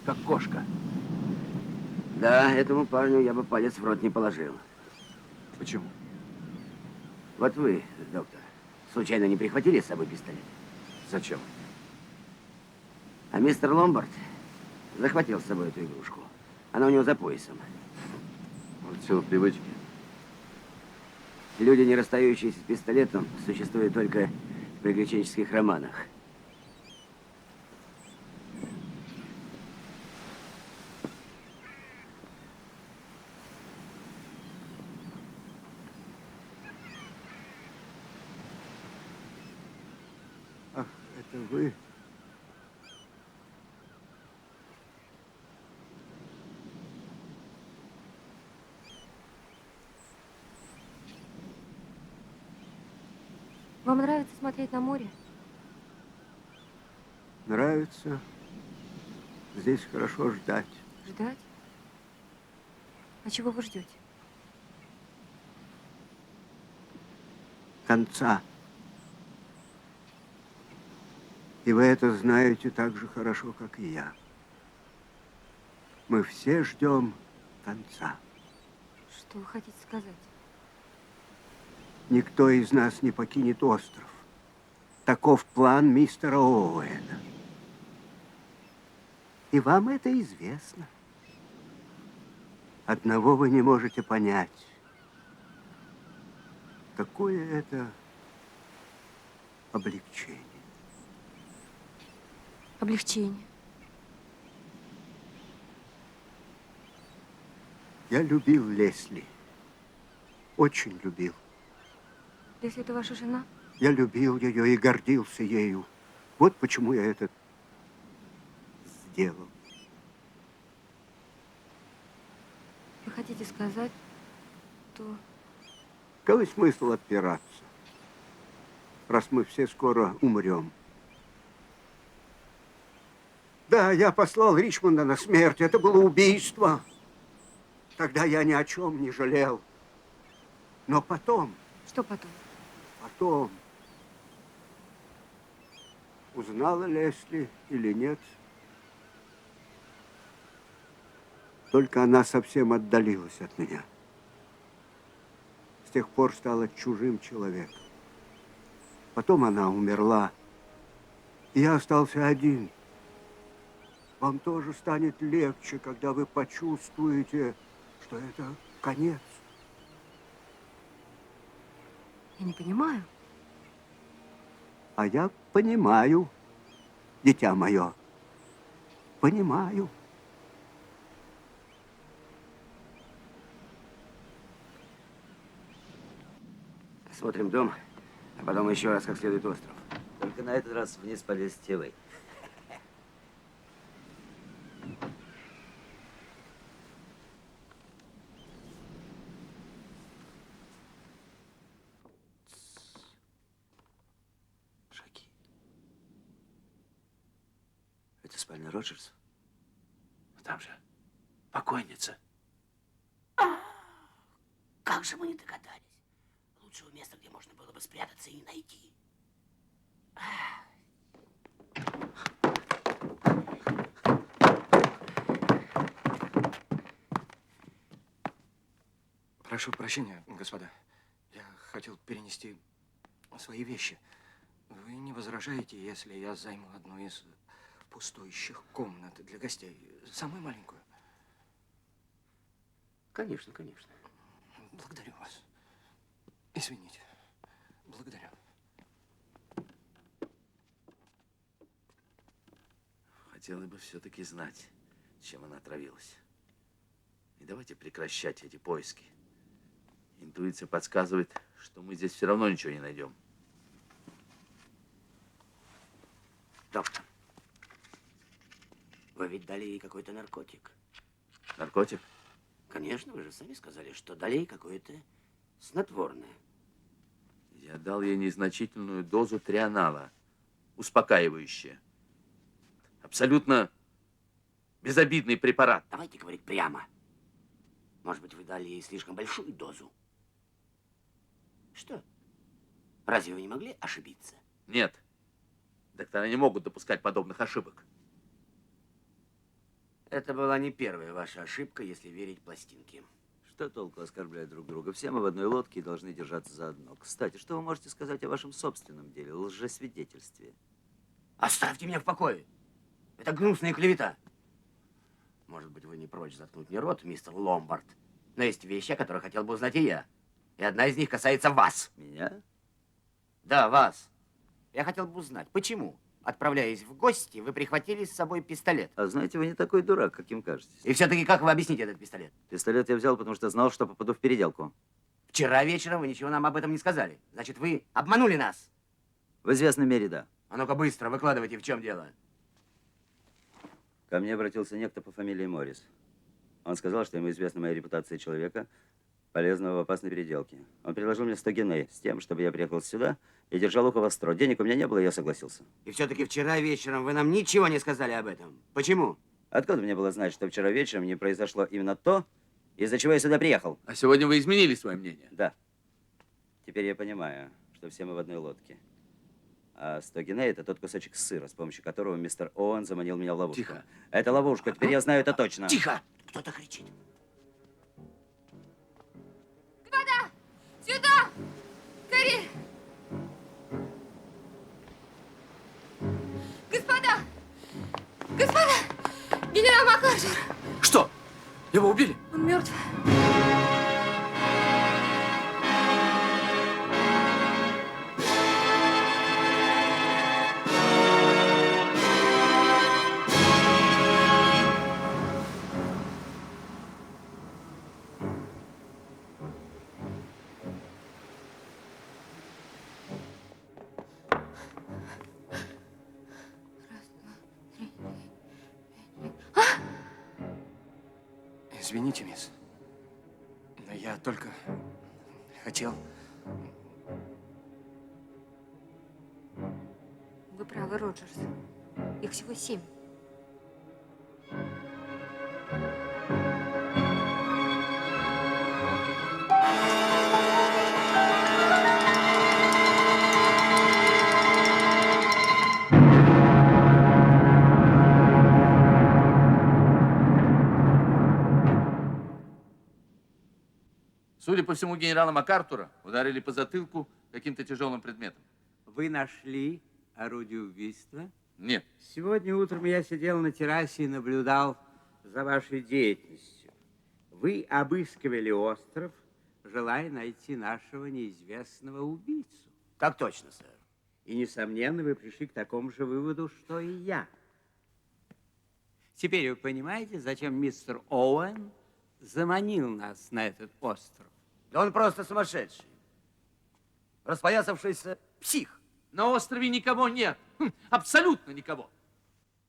Как кошка. Да, этому парню я бы палец в рот не положил. Почему? Вот вы, доктор, случайно не прихватили с собой пистолет? Зачем? А мистер Ломбард захватил с собой эту игрушку. Она у него за поясом. Вот сила привычки. Люди, не расстающиеся с пистолетом, существуют только в приключенческих романах. Ах, это вы? Вам нравится смотреть на море? Нравится. Здесь хорошо ждать. Ждать? А чего вы ждете? Конца. И вы это знаете так же хорошо, как и я. Мы все ждем конца. Что вы хотите сказать? Никто из нас не покинет остров. Таков план мистера Оуэна. И вам это известно. Одного вы не можете понять. Какое это облегчение. Облегчение. Я любил Лесли. Очень любил. Если это ваша жена? Я любил ее и гордился ею. Вот почему я это сделал. Вы хотите сказать, то... Какой смысл отпираться, раз мы все скоро умрем? Да, я послал Ричмонда на смерть. Это было убийство. Тогда я ни о чем не жалел. Но потом... Что потом? Потом... Узнала Лесли или нет? Только она совсем отдалилась от меня. С тех пор стала чужим человеком. Потом она умерла. И я остался один. Вам тоже станет легче, когда вы почувствуете, что это конец. Я не понимаю. А я понимаю, дитя мое. Понимаю. Смотрим дом, а потом еще раз как следует остров. Только на этот раз вниз полезете вы. Шаги. Это спальня Роджерс? Там же покойница. Как же мы не догадались? Лучшего места, где можно было бы спрятаться и найти. Прошу прощения, господа. Я хотел перенести свои вещи. Вы не возражаете, если я займу одну из пустующих комнат для гостей? Самую маленькую? Конечно, конечно. Благодарю вас. Извините. Благодарю. Хотела бы все-таки знать, чем она отравилась. И давайте прекращать эти поиски. Интуиция подсказывает, что мы здесь все равно ничего не найдем. Доктор, вы ведь дали ей какой-то наркотик. Наркотик? Конечно, вы же сами сказали, что дали ей какое-то снотворное. Я дал ей незначительную дозу трианала, успокаивающее. Абсолютно безобидный препарат. Давайте говорить прямо. Может быть, вы дали ей слишком большую дозу? Что? Разве вы не могли ошибиться? Нет. Доктора не могут допускать подобных ошибок. Это была не первая ваша ошибка, если верить пластинке. Что толку оскорблять друг друга? Все мы в одной лодке и должны держаться заодно. Кстати, что вы можете сказать о вашем собственном деле, лжесвидетельстве? Оставьте меня в покое. Это гнусная клевета. Может быть, вы не прочь заткнуть мне рот, мистер Ломбард. Но есть вещи, о которых хотел бы узнать и я. И одна из них касается вас. Меня? Да, вас. Я хотел бы узнать, почему, отправляясь в гости, вы прихватили с собой пистолет? А знаете, вы не такой дурак, каким кажетесь. И все-таки как вы объясните этот пистолет? Пистолет я взял, потому что знал, что попаду в переделку. Вчера вечером вы ничего нам об этом не сказали. Значит, вы обманули нас. В известной мере, да. А ну-ка быстро, выкладывайте, в чем дело. Ко мне обратился некто по фамилии Моррис. Он сказал, что ему известна моя репутация человека, полезного в опасной переделке. Он предложил мне 100 геней с тем, чтобы я приехал сюда и держал ухо востро. Денег у меня не было, и я согласился. И все-таки вчера вечером вы нам ничего не сказали об этом. Почему? Откуда мне было знать, что вчера вечером не произошло именно то, из-за чего я сюда приехал? А сегодня вы изменили свое мнение? Да. Теперь я понимаю, что все мы в одной лодке. А 100 геней – это тот кусочек сыра, с помощью которого мистер Оуэн заманил меня в ловушку. Тихо. Это ловушка, теперь я знаю это точно. Тихо! Кто-то кричит. Господа! Сюда! Скорее! Господа! Господа! Генерал МакАртур! Что? Его убили? Он мертв. Извините, мисс, но я только хотел... Вы правы, Роджерс. Их всего 7. Судя по всему, генерала МакАртура ударили по затылку каким-то тяжелым предметом. Вы нашли орудие убийства? Нет. Сегодня утром я сидел на террасе и наблюдал за вашей деятельностью. Вы обыскивали остров, желая найти нашего неизвестного убийцу. Так точно, сэр. И, несомненно, вы пришли к такому же выводу, что и я. Теперь вы понимаете, зачем мистер Оуэн заманил нас на этот остров? Да он просто сумасшедший. Распоясавшийся псих. На острове никого нет. Абсолютно никого.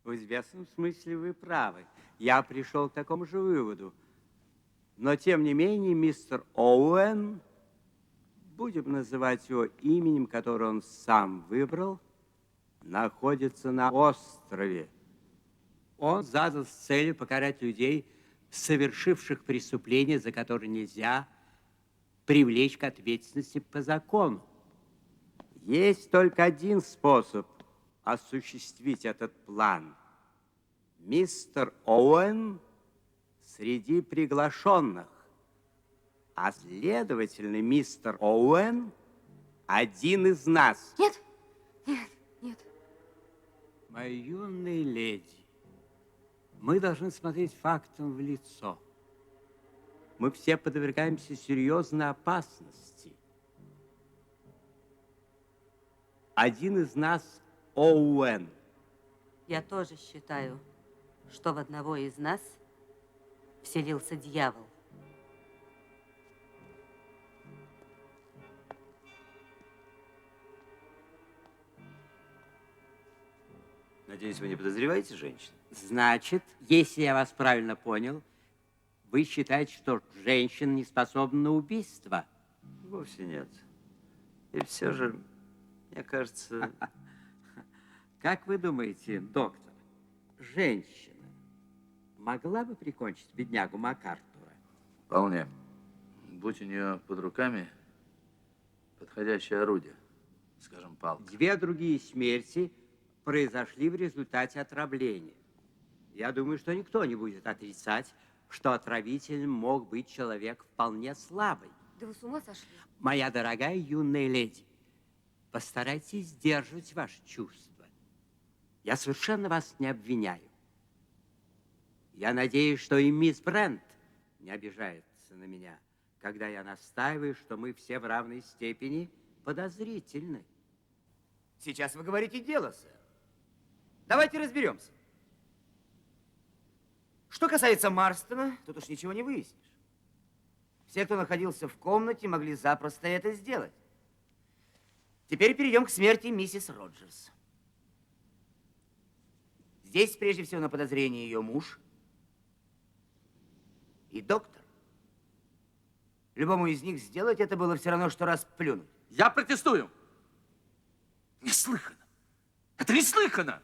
В известном смысле вы правы. Я пришел к такому же выводу. Но, тем не менее, мистер Оуэн, будем называть его именем, которое он сам выбрал, находится на острове. Он задал целью покарать людей, совершивших преступления, за которые нельзя привлечь к ответственности по закону. Есть только один способ осуществить этот план. Мистер Оуэн среди приглашенных. А следовательно, мистер Оуэн один из нас. Нет, нет, нет. Моя юная леди, мы должны смотреть фактам в лицо. Мы все подвергаемся серьезной опасности. Один из нас Оуэн. Я тоже считаю, что в одного из нас вселился дьявол. Надеюсь, вы не подозреваете женщин? Значит, если я вас правильно понял, вы считаете, что женщина не способна на убийство? Вовсе нет. И все же, мне кажется... Как вы думаете, доктор, женщина могла бы прикончить беднягу МакАртура? Вполне. Будь у нее под руками подходящее орудие, скажем, палка. Две другие смерти произошли в результате отравления. Я думаю, что никто не будет отрицать, что отравителем мог быть человек вполне слабый. Да вы с ума сошли? Моя дорогая юная леди, постарайтесь сдерживать ваши чувства. Я совершенно вас не обвиняю. Я надеюсь, что и мисс Брент не обижается на меня, когда я настаиваю, что мы все в равной степени подозрительны. Сейчас вы говорите дело, сэр. Давайте разберемся. Что касается Марстона, тут уж ничего не выяснишь. Все, кто находился в комнате, могли запросто это сделать. Теперь перейдем к смерти миссис Роджерс. Здесь, прежде всего, на подозрение ее муж и доктор. Любому из них сделать это было все равно, что раз плюнуть. Я протестую. Неслыханно. Это неслыханно.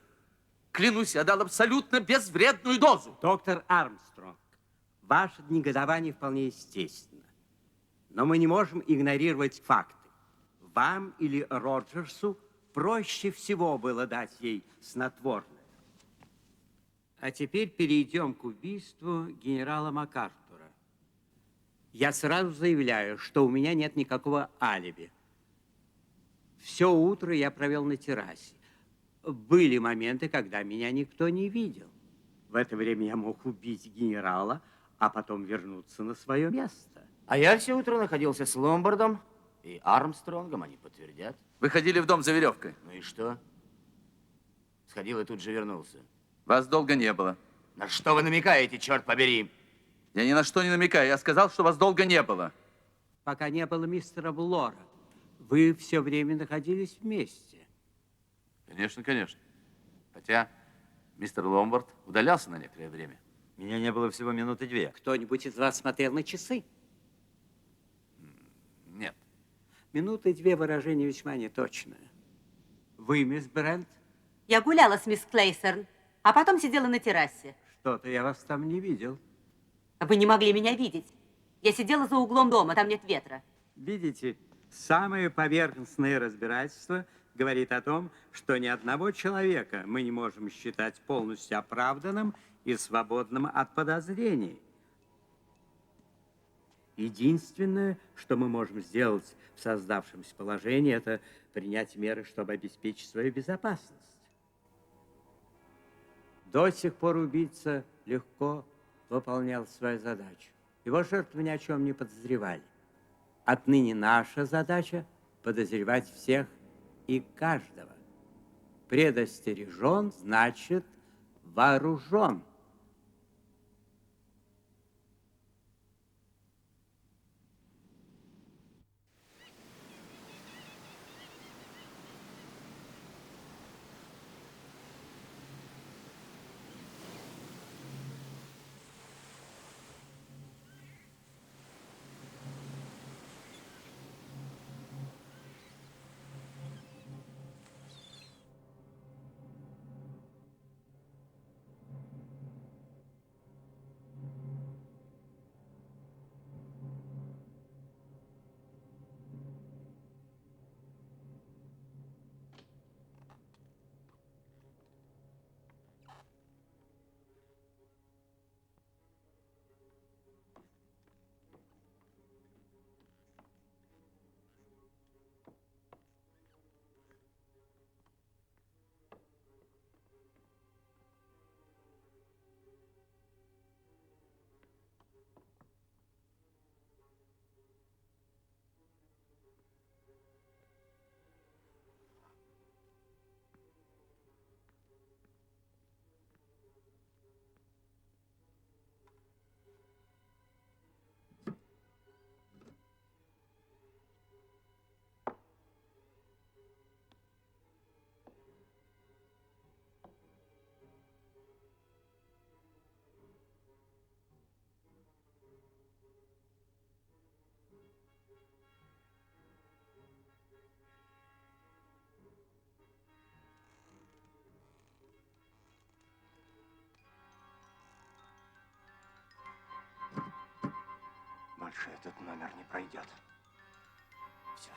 Клянусь, я дал абсолютно безвредную дозу. Доктор Армстронг, ваше негодование вполне естественно. Но мы не можем игнорировать факты. Вам или Роджерсу проще всего было дать ей снотворное. А теперь перейдем к убийству генерала МакАртура. Я сразу заявляю, что у меня нет никакого алиби. Все утро я провел на террасе. Были моменты, когда меня никто не видел. В это время я мог убить генерала, а потом вернуться на свое место. А я все утро находился с Ломбардом и Армстронгом, они подтвердят. Вы ходили в дом за веревкой. Ну и что? Сходил и тут же вернулся. Вас долго не было. На что вы намекаете, черт побери? Я ни на что не намекаю. Я сказал, что вас долго не было. Пока не было мистера Блора, вы все время находились вместе. Конечно, конечно. Хотя мистер Ломбард удалялся на некоторое время. Меня не было всего минуты две. Кто-нибудь из вас смотрел на часы? Нет. Минуты две выражение весьма неточное. Вы, мисс Брент? Я гуляла с мисс Клейсерн, а потом сидела на террасе. Что-то я вас там не видел. Вы не могли меня видеть. Я сидела за углом дома, там нет ветра. Видите, самое поверхностное разбирательство говорит о том, что ни одного человека мы не можем считать полностью оправданным и свободным от подозрений. Единственное, что мы можем сделать в создавшемся положении, это принять меры, чтобы обеспечить свою безопасность. До сих пор убийца легко выполнял свою задачу. Его жертвы ни о чем не подозревали. Отныне наша задача – подозревать всех и каждого. Предостережен значит вооружен. больше этот номер не пройдет. Все.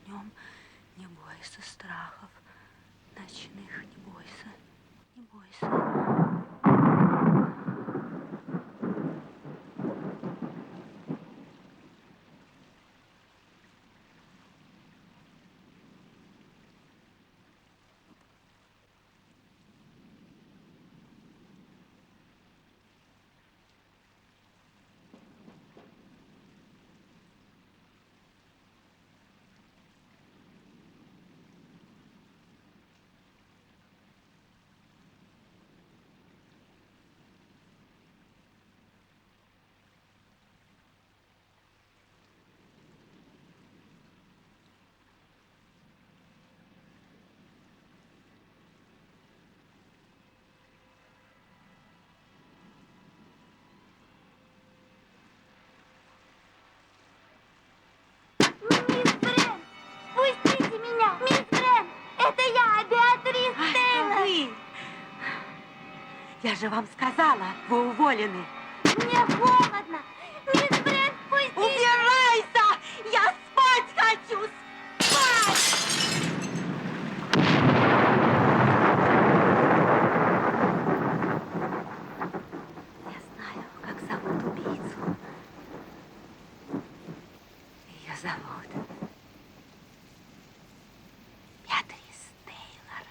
днем, не бойся страхов ночных, не бойся, не бойся. Пустите меня! Мисс Брент! Это я, Беатрис Тейлор! Вы! Я же вам сказала, вы уволены. Мне холодно! Мисс Брент, пустите! Убирайся! Я спать хочу! Спать! Я знаю, как зовут убийцу. Ее зовут Беатрис Тейлор.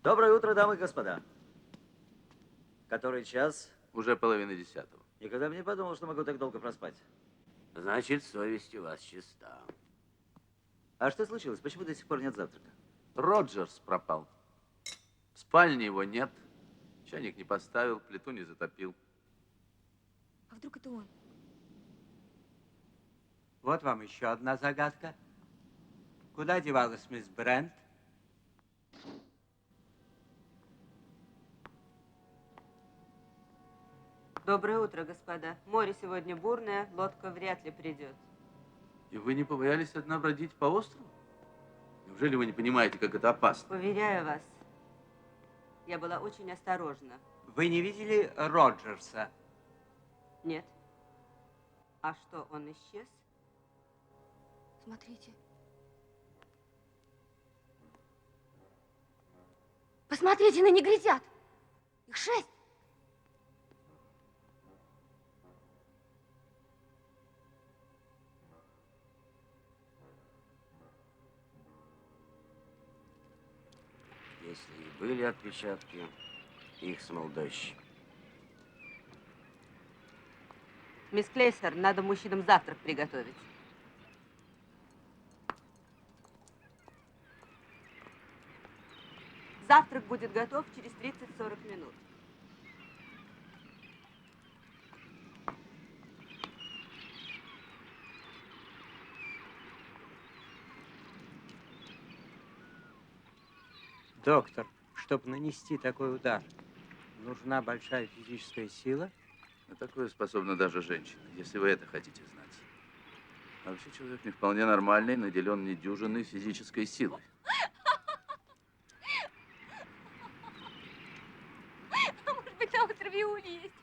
Доброе утро, дамы и господа. Который час? Уже 9:30. Никогда бы не подумал, что могу так долго проспать. Значит, совесть у вас чиста. А что случилось? Почему до сих пор нет завтрака? Роджерс пропал. В спальне его нет. Чайник не поставил, плиту не затопил. А вдруг это он? Вот вам еще одна загадка. Куда девалась мисс Брент? Доброе утро, господа. Море сегодня бурное, лодка вряд ли придет. И вы не побоялись одна бродить по острову? Неужели вы не понимаете, как это опасно? Уверяю вас, я была очень осторожна. Вы не видели Роджерса? Нет. А что, он исчез? Смотрите. Посмотрите на негритят. Их 6. Если и были отпечатки, их смыл дождь. Мисс Клейсер, надо мужчинам завтрак приготовить. Завтрак будет готов через 30-40 минут. Доктор, чтобы нанести такой удар, нужна большая физическая сила? На такое способна даже женщина, если вы это хотите знать. А вообще человек не вполне нормальный, наделен недюжинной физической силой. Может быть, на острове Ули есть.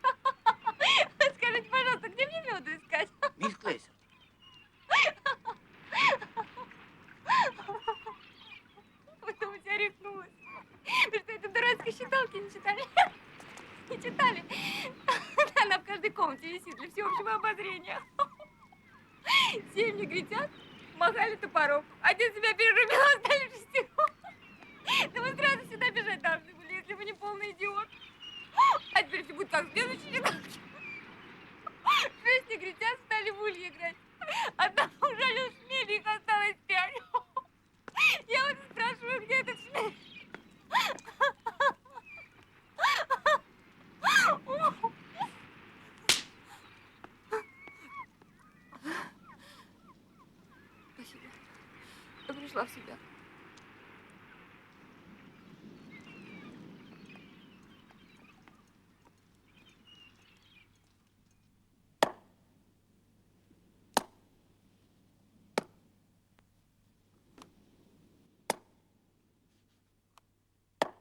Скажите, пожалуйста, где мне меду искать? Мисс Клейсер. Вы думаете, я рехнулась? Вы что, это дурацкой считалки не читали? Не читали? Она в каждой комнате висит для всеобщего обозрения. 7 негритят махали топором. Один себя перерубил, остались 6. Да вы сразу сюда бежать должны были, если вы не полный идиот. А теперь все будет как в следующей считалке. 6 негритят стали в улье играть. Одному ужалил шмель, их осталось 5. Я вот спрашиваю, где этот шмель? Спасибо. Я пришла в себя.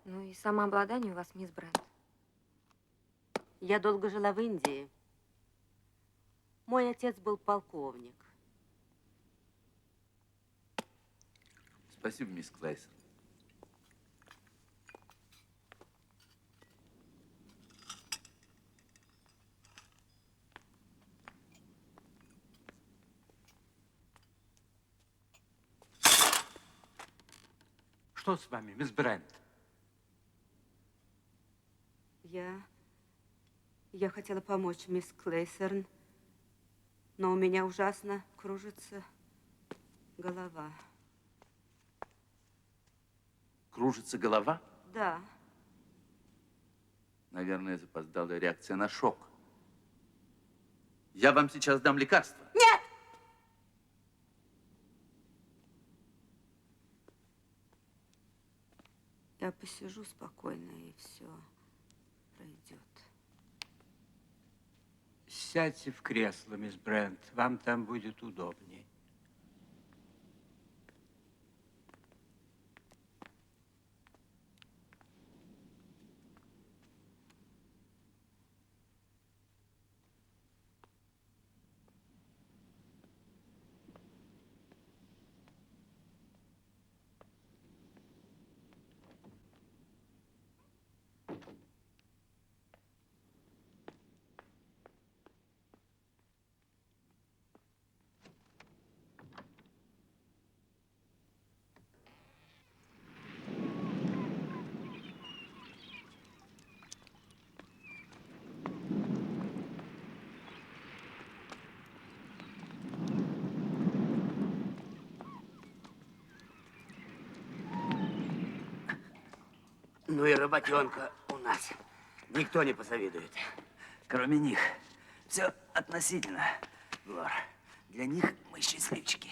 Ну и самообладание у вас, мисс Брент. Я долго жила в Индии. Мой отец был полковник. Спасибо, мисс Клейсер. Что с вами, мисс Брент? Я хотела помочь мисс Клейсерн, но у меня ужасно кружится голова. Кружится голова? Да. Наверное, запоздалая реакция на шок. Я вам сейчас дам лекарство. Нет! Я посижу спокойно, и все пройдет. Сядьте в кресло, мисс Брент. Вам там будет удобнее. Ну и работенка у нас. Никто не позавидует. Кроме них. Все относительно, Блор. Для них мы счастливчики.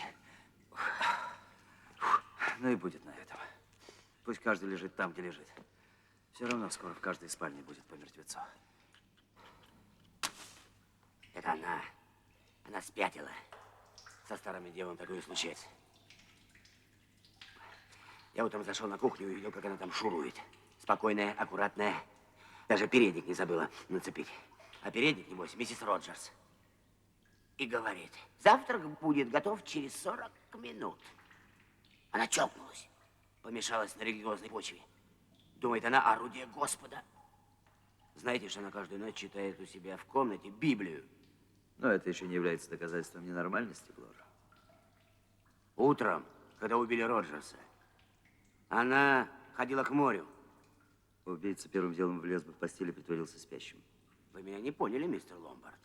Ну и будет на этом. Пусть каждый лежит там, где лежит. Все равно скоро в каждой спальне будет по мертвецу. Это она. Она спятила. Со старыми девами такое случается. Я утром зашел на кухню и увидел, как она там шурует. Спокойная, аккуратная. Даже передник не забыла нацепить. А передник, небось, миссис Роджерс. И говорит, завтрак будет готов через 40 минут. Она чокнулась. Помешалась на религиозной почве. Думает, она орудие Господа. Знаете, что она каждую ночь читает у себя в комнате Библию? Но это еще не является доказательством ненормальности, Блор. Утром, когда убили Роджерса, она ходила к морю. Убийца первым делом влез бы в постель и притворился спящим. Вы меня не поняли, мистер Ломбард.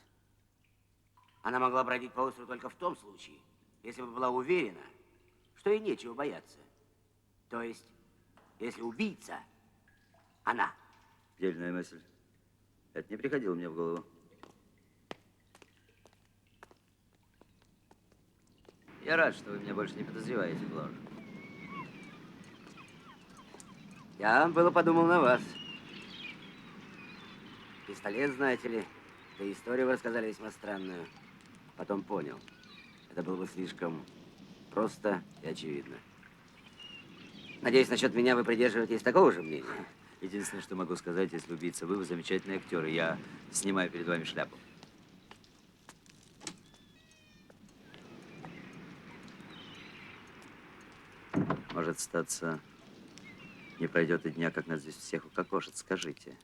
Она могла бродить по острову только в том случае, если бы была уверена, что ей нечего бояться. То есть, если убийца, она. Дельная мысль. Это не приходило мне в голову. Я рад, что вы меня больше не подозреваете, Блор. Я было подумал на вас. Пистолет, знаете ли, да историю вы рассказали весьма странную. Потом понял. Это было бы слишком просто и очевидно. Надеюсь, насчет меня вы придерживаетесь такого же мнения? Единственное, что могу сказать, если убийца вы замечательный актер, и я снимаю перед вами шляпу. Может статься, не пройдет и дня, как нас здесь всех укокошат. Скажите,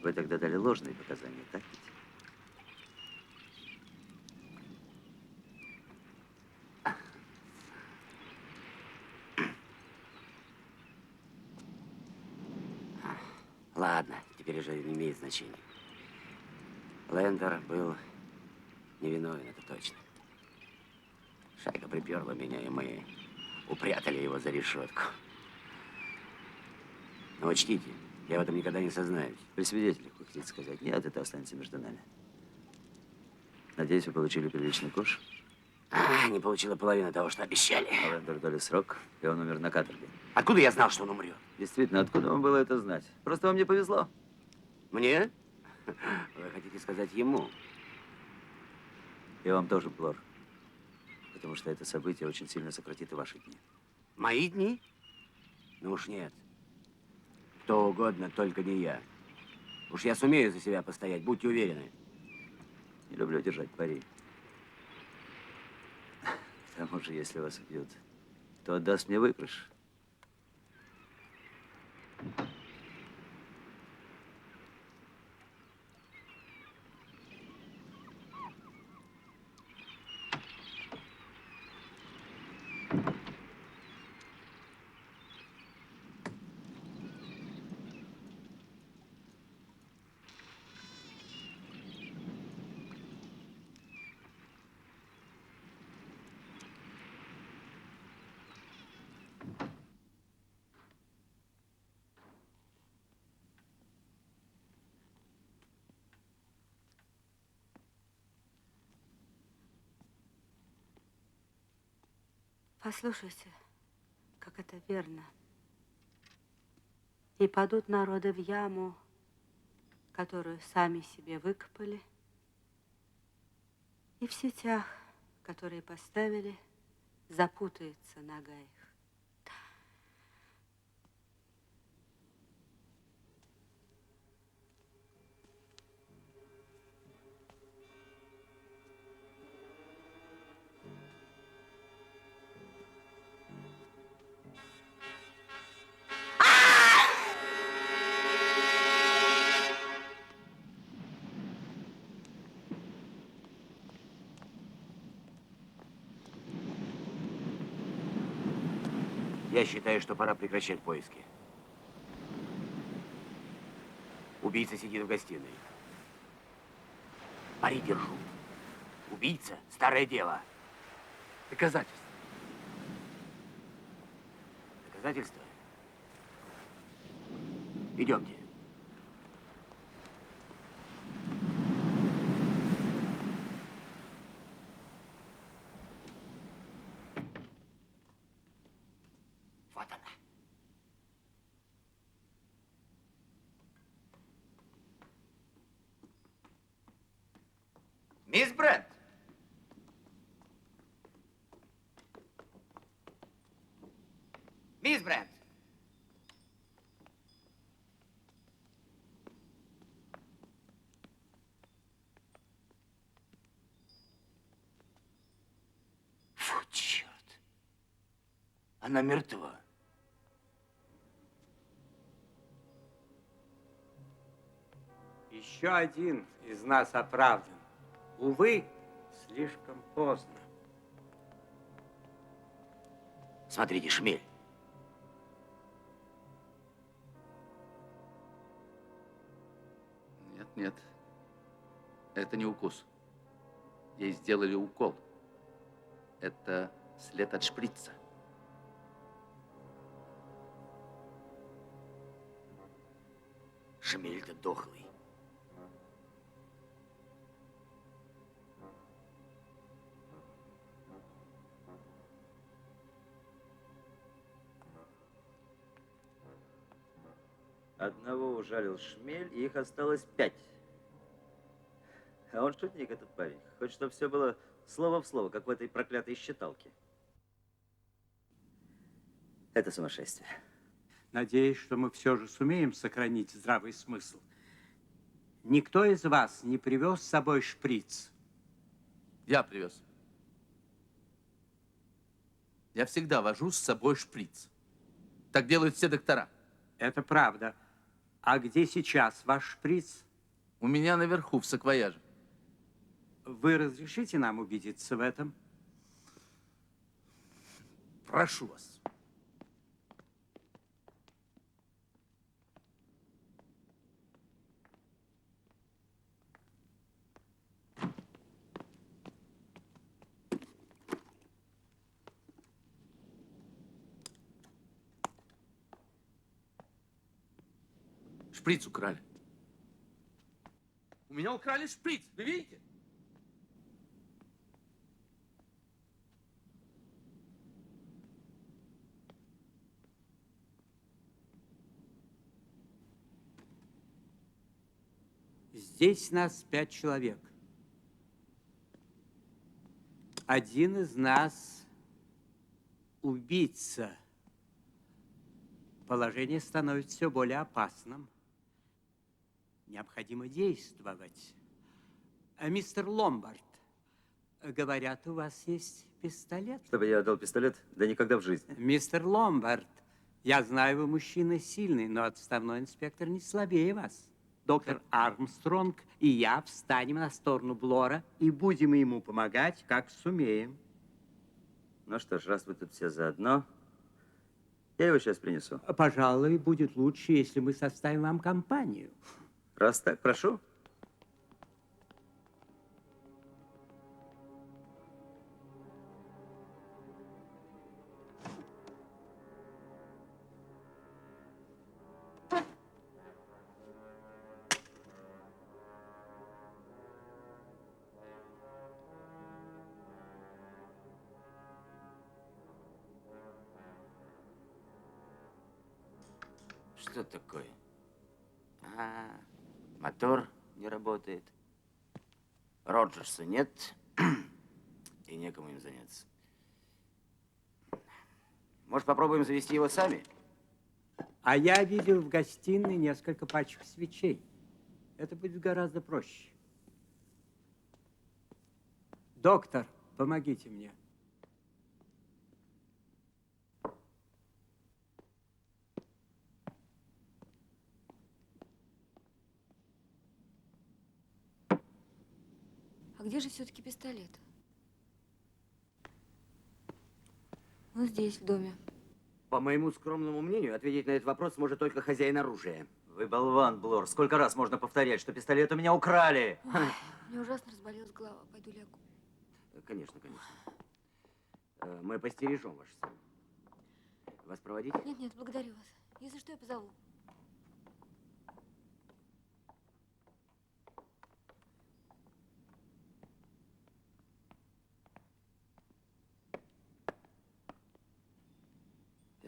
вы тогда дали ложные показания, так ведь? Ладно, теперь уже не имеет значения. Лендер был невиновен, это точно. Шайка приперла меня, и мы упрятали его за решетку. Но учтите, я в этом никогда не сознаюсь. При свидетелях вы хотите сказать? Нет, это останется между нами. Надеюсь, вы получили приличный куш? Не получила половину того, что обещали. А Лендер дали срок, и он умер на каторге. Откуда я знал, что он умрет? Действительно, откуда вам было это знать? Просто вам не повезло. Мне? Вы хотите сказать ему? И вам тоже, Блор. Потому что это событие очень сильно сократит и ваши дни. Мои дни? Ну уж нет. Кто угодно, только не я. Уж я сумею за себя постоять, будьте уверены. Не люблю держать пари. К тому же, если вас убьют, то отдаст мне выигрыш. Послушайте, как это верно. И падут народы в яму, которую сами себе выкопали, и в сетях, которые поставили, запутается нога их. Я считаю, что пора прекращать поиски. Убийца сидит в гостиной. Пари держу. Убийца – старое дело. Доказательства. Доказательства? Идемте. Вот она. Мисс Брент! Мисс Брент! Фу, черт. Она мертва. Еще один из нас оправдан. Увы, слишком поздно. Смотрите, Шмель. Нет, нет. Это не укус. Ей сделали укол. Это след от шприца. Шмель-то дохлый. Одного ужалил Шмель, и их осталось 5. А он шутник, этот парень. Хочет, чтобы все было слово в слово, как в этой проклятой считалке. Это сумасшествие. Надеюсь, что мы все же сумеем сохранить здравый смысл. Никто из вас не привез с собой шприц? Я привез. Я всегда вожу с собой шприц. Так делают все доктора. Это правда. А где сейчас ваш шприц? У меня наверху, в саквояже. Вы разрешите нам убедиться в этом? Прошу вас. Шприц украли. У меня украли шприц, вы видите? Здесь нас 5 человек. Один из нас убийца. Положение становится все более опасным. Необходимо действовать. Мистер Ломбард, говорят, у вас есть пистолет? Чтобы я отдал пистолет? Да никогда в жизни. Мистер Ломбард, я знаю, вы мужчина сильный, но отставной инспектор не слабее вас. Доктор Армстронг и я встанем на сторону Блора и будем ему помогать, как сумеем. Ну что ж, раз вы тут все заодно, я его сейчас принесу. Пожалуй, будет лучше, если мы составим вам компанию. Раз так, прошу. Что такое? А, мотор не работает. Роджерса нет, и некому им заняться. Может, попробуем завести его сами? А я видел в гостиной несколько пачек свечей. Это будет гораздо проще. Доктор, помогите мне. А где же все-таки пистолет? Ну, здесь, в доме. По моему скромному мнению, ответить на этот вопрос может только хозяин оружия. Вы болван, Блор. Сколько раз можно повторять, что пистолет у меня украли? Ой, мне ужасно разболелась голова. Пойду лягу. Конечно, конечно. Мы постережем ваш сон. Вас проводить? Нет, нет, благодарю вас. Если что, я позову.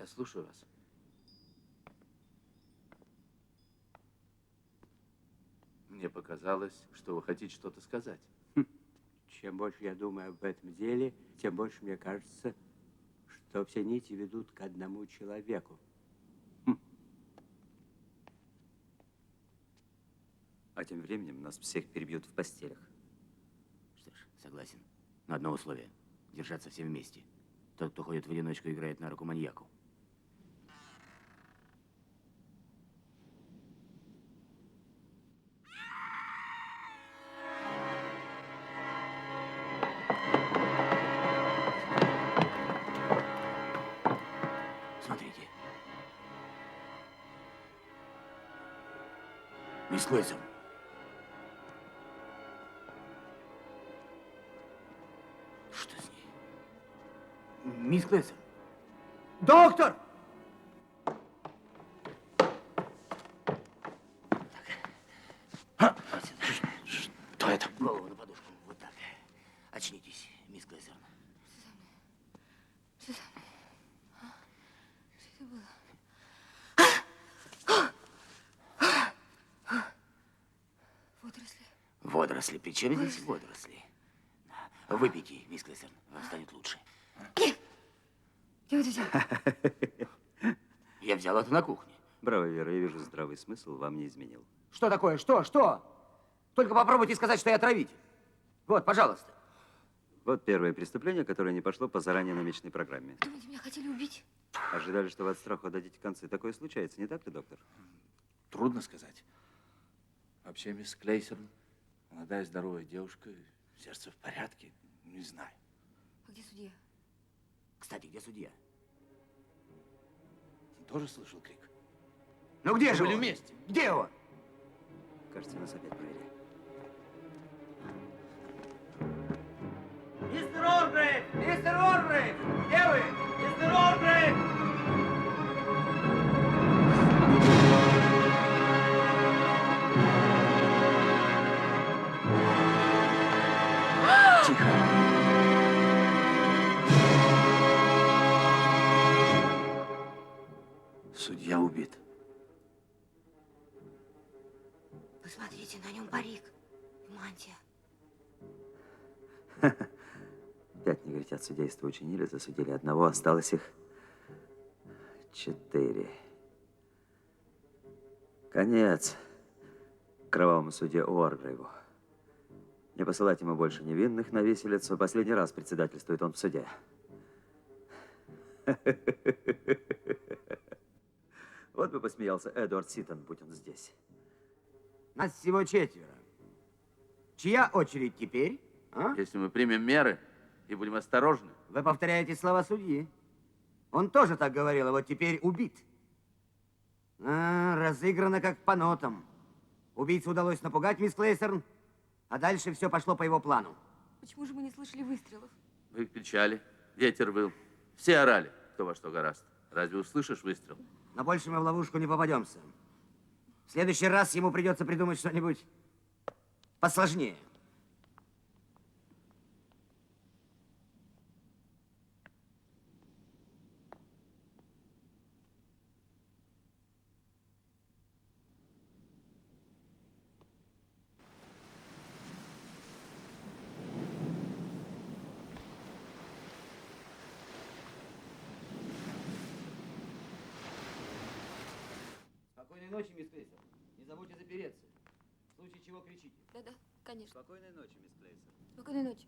слушаю вас. Мне показалось, что вы хотите что-то сказать. Чем больше я думаю об этом деле, тем больше мне кажется, что все нити ведут к одному человеку. А тем временем нас всех перебьют в постелях. Что ж, согласен. Но одно условие. Держаться все вместе. Тот, кто ходит в одиночку, играет на руку маньяку. Смотрите. Мисс Клэйсон. Что с ней? Мисс Клэйсон. Доктор! Что это? Голову на подушку. Вот так. Очнитесь, мисс Клэйсон. Что это было? Водоросли. Водоросли. При чем здесь водоросли? Выпейте, мисс Клэйсон. Вам станет лучше. Где вы это взяли? Я взял это на кухне. Браво, Вера, я вижу, здравый смысл вам не изменил. Что такое? Что? Что? Только попробуйте сказать, что я отравитель. Вот, пожалуйста. Вот первое преступление, которое не пошло по заранее намеченной программе. Думаете, меня хотели убить? Ожидали, что вы от страха дадите концы. Такое случается, не так ли, доктор? Трудно сказать. Вообще, мисс Клейсерн, молодая здоровая девушка, сердце в порядке, не знаю. А где судья? Кстати, где судья? Тоже слышал крик? Ну где Мы же были он? вместе. Где его? Кажется, нас опять провели. Мистер Оргрейв! Мистер Оргрейв! Где вы? Мистер Оргрейв! Судья убит. Посмотрите, на нем парик и мантия. Пять негритят судейство учинили, засудили одного, осталось их 4. Конец кровавому судье Уоргрейву. Не посылать ему больше невинных на виселицу. Последний раз председательствует он в суде. Вот бы посмеялся Эдвард Ситон, будь он здесь. Нас всего 4. Чья очередь теперь? А? Если мы примем меры и будем осторожны. Вы повторяете слова судьи. Он тоже так говорил, а вот теперь убит. Разыграно как по нотам. Убийцу удалось напугать, мисс Клейстерн, а дальше все пошло по его плану. Почему же мы не слышали выстрелов? Вы кричали, ветер выл. Все орали, кто во что гораст. Разве услышишь выстрел? Но больше мы в ловушку не попадемся. В следующий раз ему придется придумать что-нибудь посложнее. Спокойной ночи, мисс Клейстер. Не забудьте запереться. В случае чего кричите. Да-да, конечно. Спокойной ночи, мисс Клейсон. Спокойной ночи.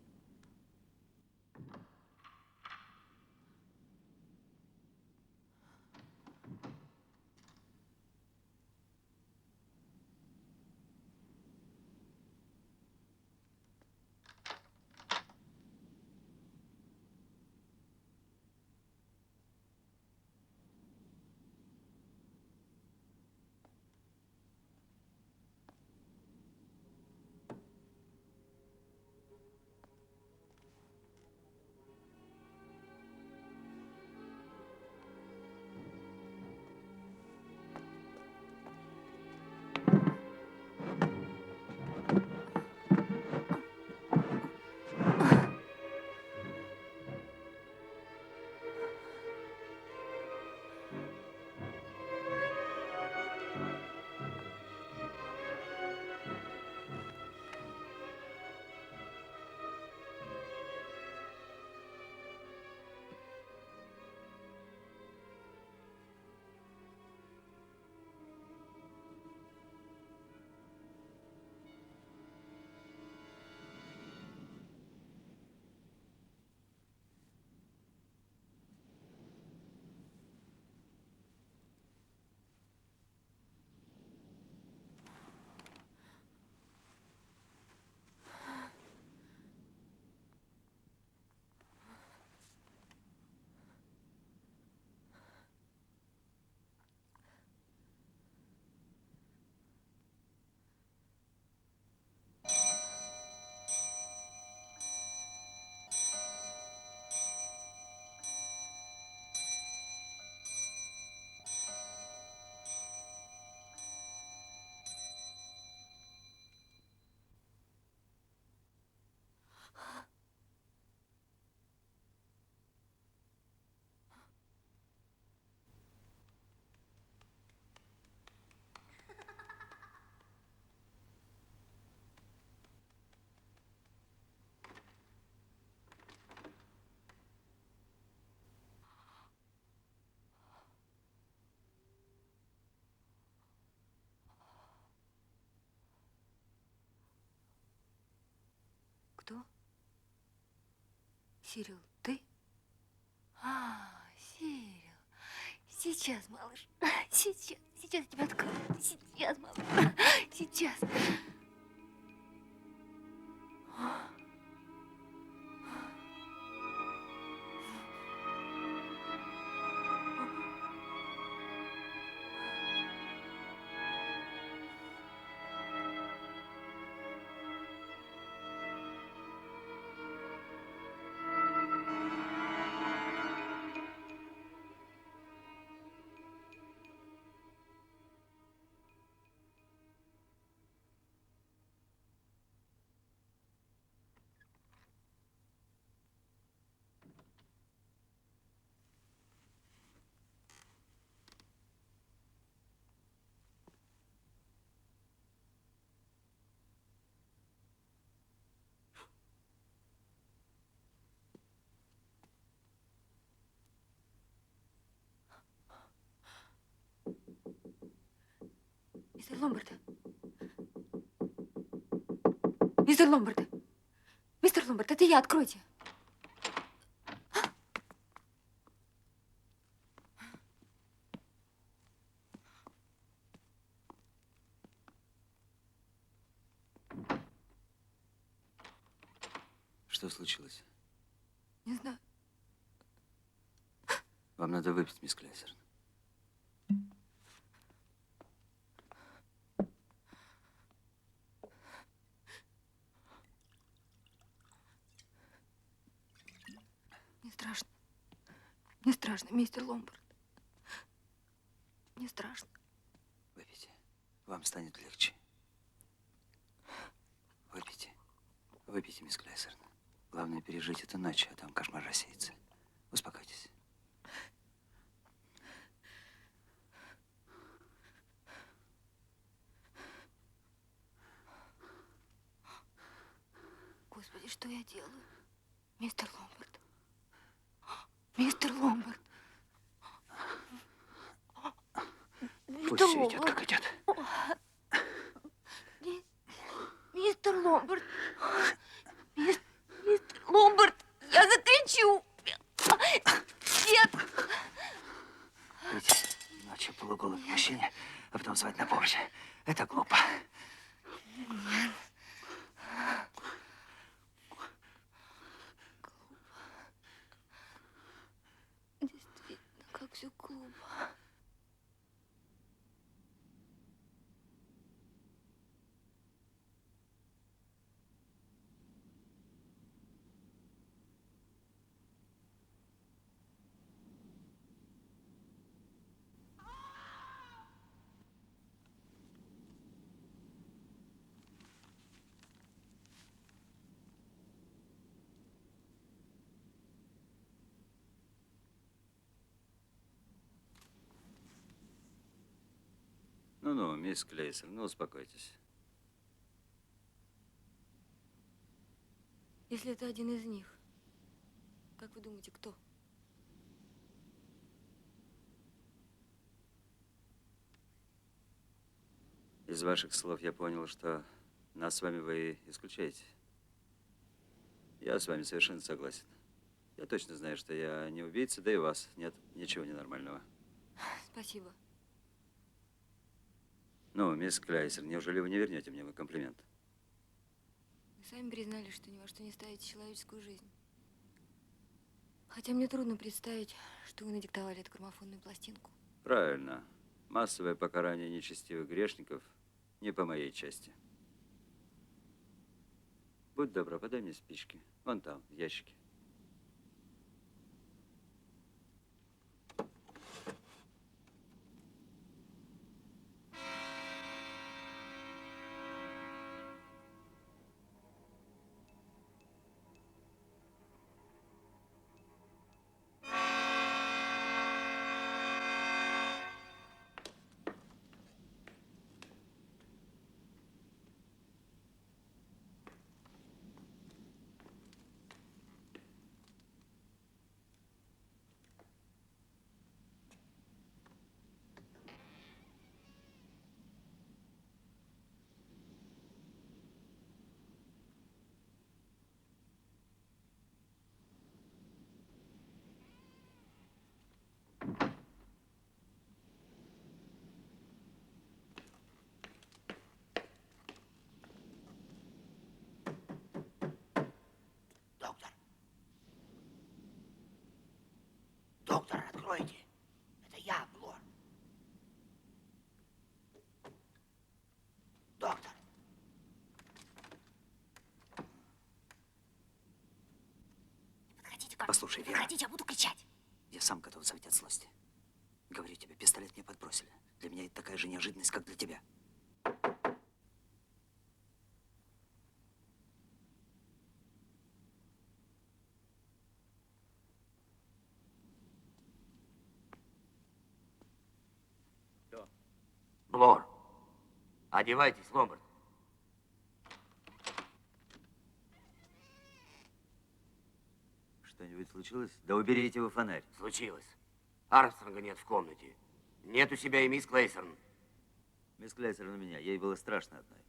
Сирил, ты? Сирил. Сейчас, малыш. Сейчас я тебя открою. Сейчас, малыш. Сейчас. Мистер Ломбард. Мистер Ломбард. Мистер Ломбард, это я, откройте. Что случилось? Не знаю. Вам надо выпить, мисс Клейсерн. Мне страшно. Мне страшно, мистер Ломбард. Мне страшно. Выпейте. Вам станет легче. Выпейте. Выпейте, мисс Клейсерн. Главное пережить эту ночь, а там кошмар рассеется. Успокойтесь. Господи, что я делаю? Мистер Ломбард. Мистер Ломбард. Пусть все идет, как идет. Мистер Ломбард. Мистер Ломбард. Я закричу. Нет. Ведь ночью полуголый к мужчине, а потом звать на помощь. Это глупо. Нет. Действительно, как все глупо. Ну-ну, мисс Клейсерн, ну успокойтесь. Если это один из них, как вы думаете, кто? Из ваших слов я понял, что нас с вами вы исключаете. Я с вами совершенно согласен. Я точно знаю, что я не убийца, да и у вас нет ничего ненормального. Спасибо. Ну, мисс Клейсер, неужели вы не вернете мне мой комплимент? Вы сами признали, что ни во что не ставите человеческую жизнь. Хотя мне трудно представить, что вы надиктовали эту граммофонную пластинку. Правильно. Массовое покарание нечестивых грешников не по моей части. Будь добра, подай мне спички. Вон там, в ящике. Послушай, Вера, Хотите, я буду кричать. я сам готов завыть от злости. Говорю тебе, пистолет мне подбросили. Для меня это такая же неожиданность, как для тебя. Блор, одевайтесь, Ломбард. Что-нибудь случилось? Да уберите вы фонарь. Случилось. Армстронга нет в комнате. Нет у себя и мисс Клейсерн. Мисс Клейсерн у меня. Ей было страшно одной.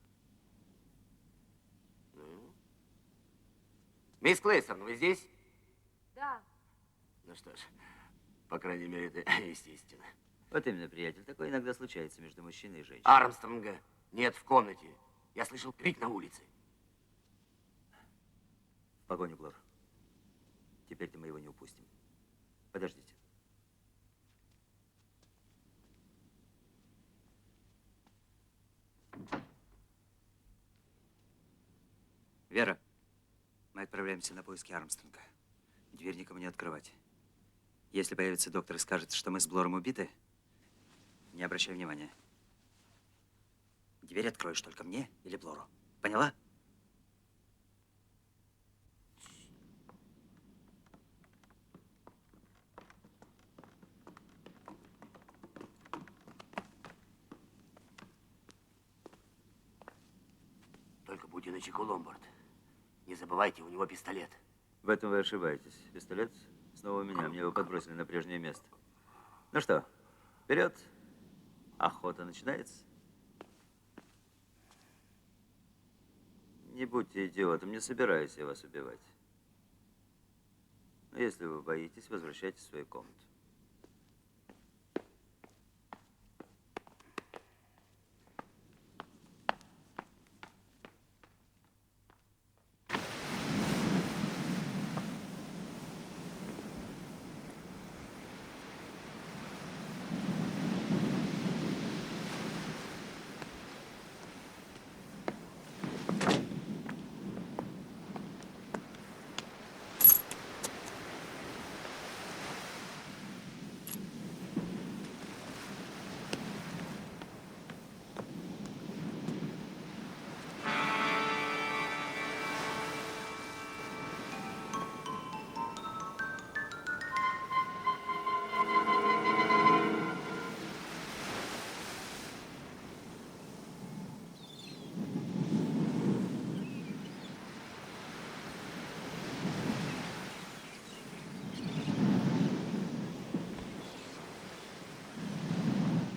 Мисс Клейсерн, вы здесь? Да. Ну что ж, по крайней мере, это естественно. Вот именно, приятель. Такое иногда случается между мужчиной и женщиной. Армстронга нет в комнате. Я слышал крик на улице. В погоню, Блор. Теперь-то мы его не упустим. Подождите. Вера, мы отправляемся на поиски Армстронга. Дверь никому не открывать. Если появится доктор и скажет, что мы с Блором убиты, не обращай внимания. Дверь откроешь только мне или Блору. Поняла? Только будьте начеку, Ломбард. Не забывайте, у него пистолет. В этом вы ошибаетесь. Пистолет снова у меня. Мне его подбросили на прежнее место. Ну что, вперед. Охота начинается. Не будьте идиотом, не собираюсь я вас убивать. Но если вы боитесь, возвращайтесь в свою комнату.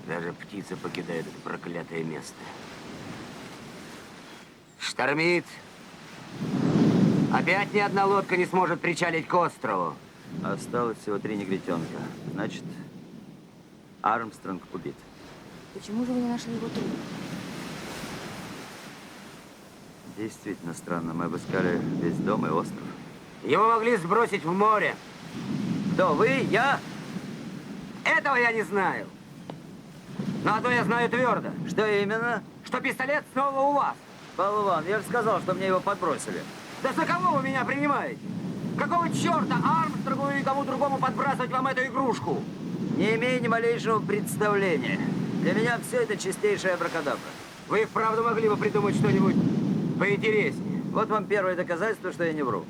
Даже птица покидает это проклятое место. Штормит. Опять ни одна лодка не сможет причалить к острову. Осталось всего 3 негритенка. Значит, Армстронг убит. Почему же вы не нашли его труп? Действительно странно. Мы обыскали весь дом и остров. Его могли сбросить в море. Кто, вы? Я? Этого я не знаю. Но одно я знаю твердо. Что именно? Что пистолет снова у вас. Болван, я же сказал, что мне его подбросили. Да за кого вы меня принимаете? Какого черта Армстронгу или кому другому подбрасывать вам эту игрушку? Не имею ни малейшего представления. Для меня все это чистейшая абракадабра. Вы и вправду могли бы придумать что-нибудь поинтереснее. Вот вам первое доказательство, что я не вру.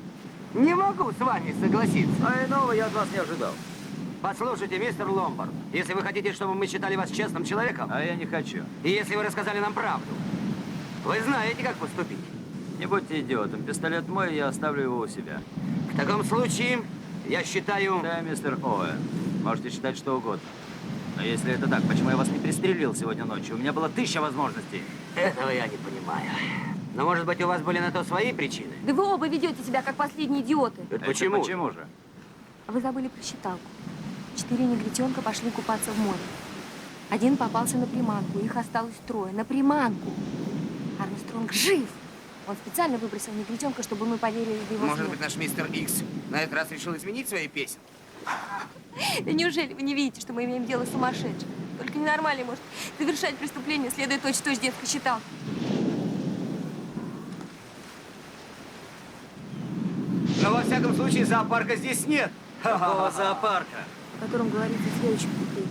Не могу с вами согласиться. А иного я от вас не ожидал. Послушайте, мистер Ломбард, если вы хотите, чтобы мы считали вас честным человеком... А я не хочу. И если вы рассказали нам правду, вы знаете, как поступить. Не будьте идиотом. Пистолет мой, я оставлю его у себя. В таком случае, я считаю... Да, мистер Оуэн. Можете считать что угодно. Но если это так, почему я вас не пристрелил сегодня ночью? У меня было 1000 возможностей. Этого я не понимаю. Но, может быть, у вас были на то свои причины? Да вы оба ведете себя как последние идиоты. Это почему? Почему же? Вы забыли про считалку. 4 негритенка пошли купаться в море. Один попался на приманку, их осталось 3. На приманку. Армстронг жив. Он специально выбросил негритенка, чтобы мы поверили в его Может смерть. быть, наш мистер Икс на этот раз решил изменить свои песни? Да неужели вы не видите, что мы имеем дело с сумасшедшим? Только ненормальный может совершать преступление, следуя точь-в-точь детской считалке. Но во всяком всяком случае, зоопарка здесь нет. Какого зоопарка? О котором говорится в следующем куплете.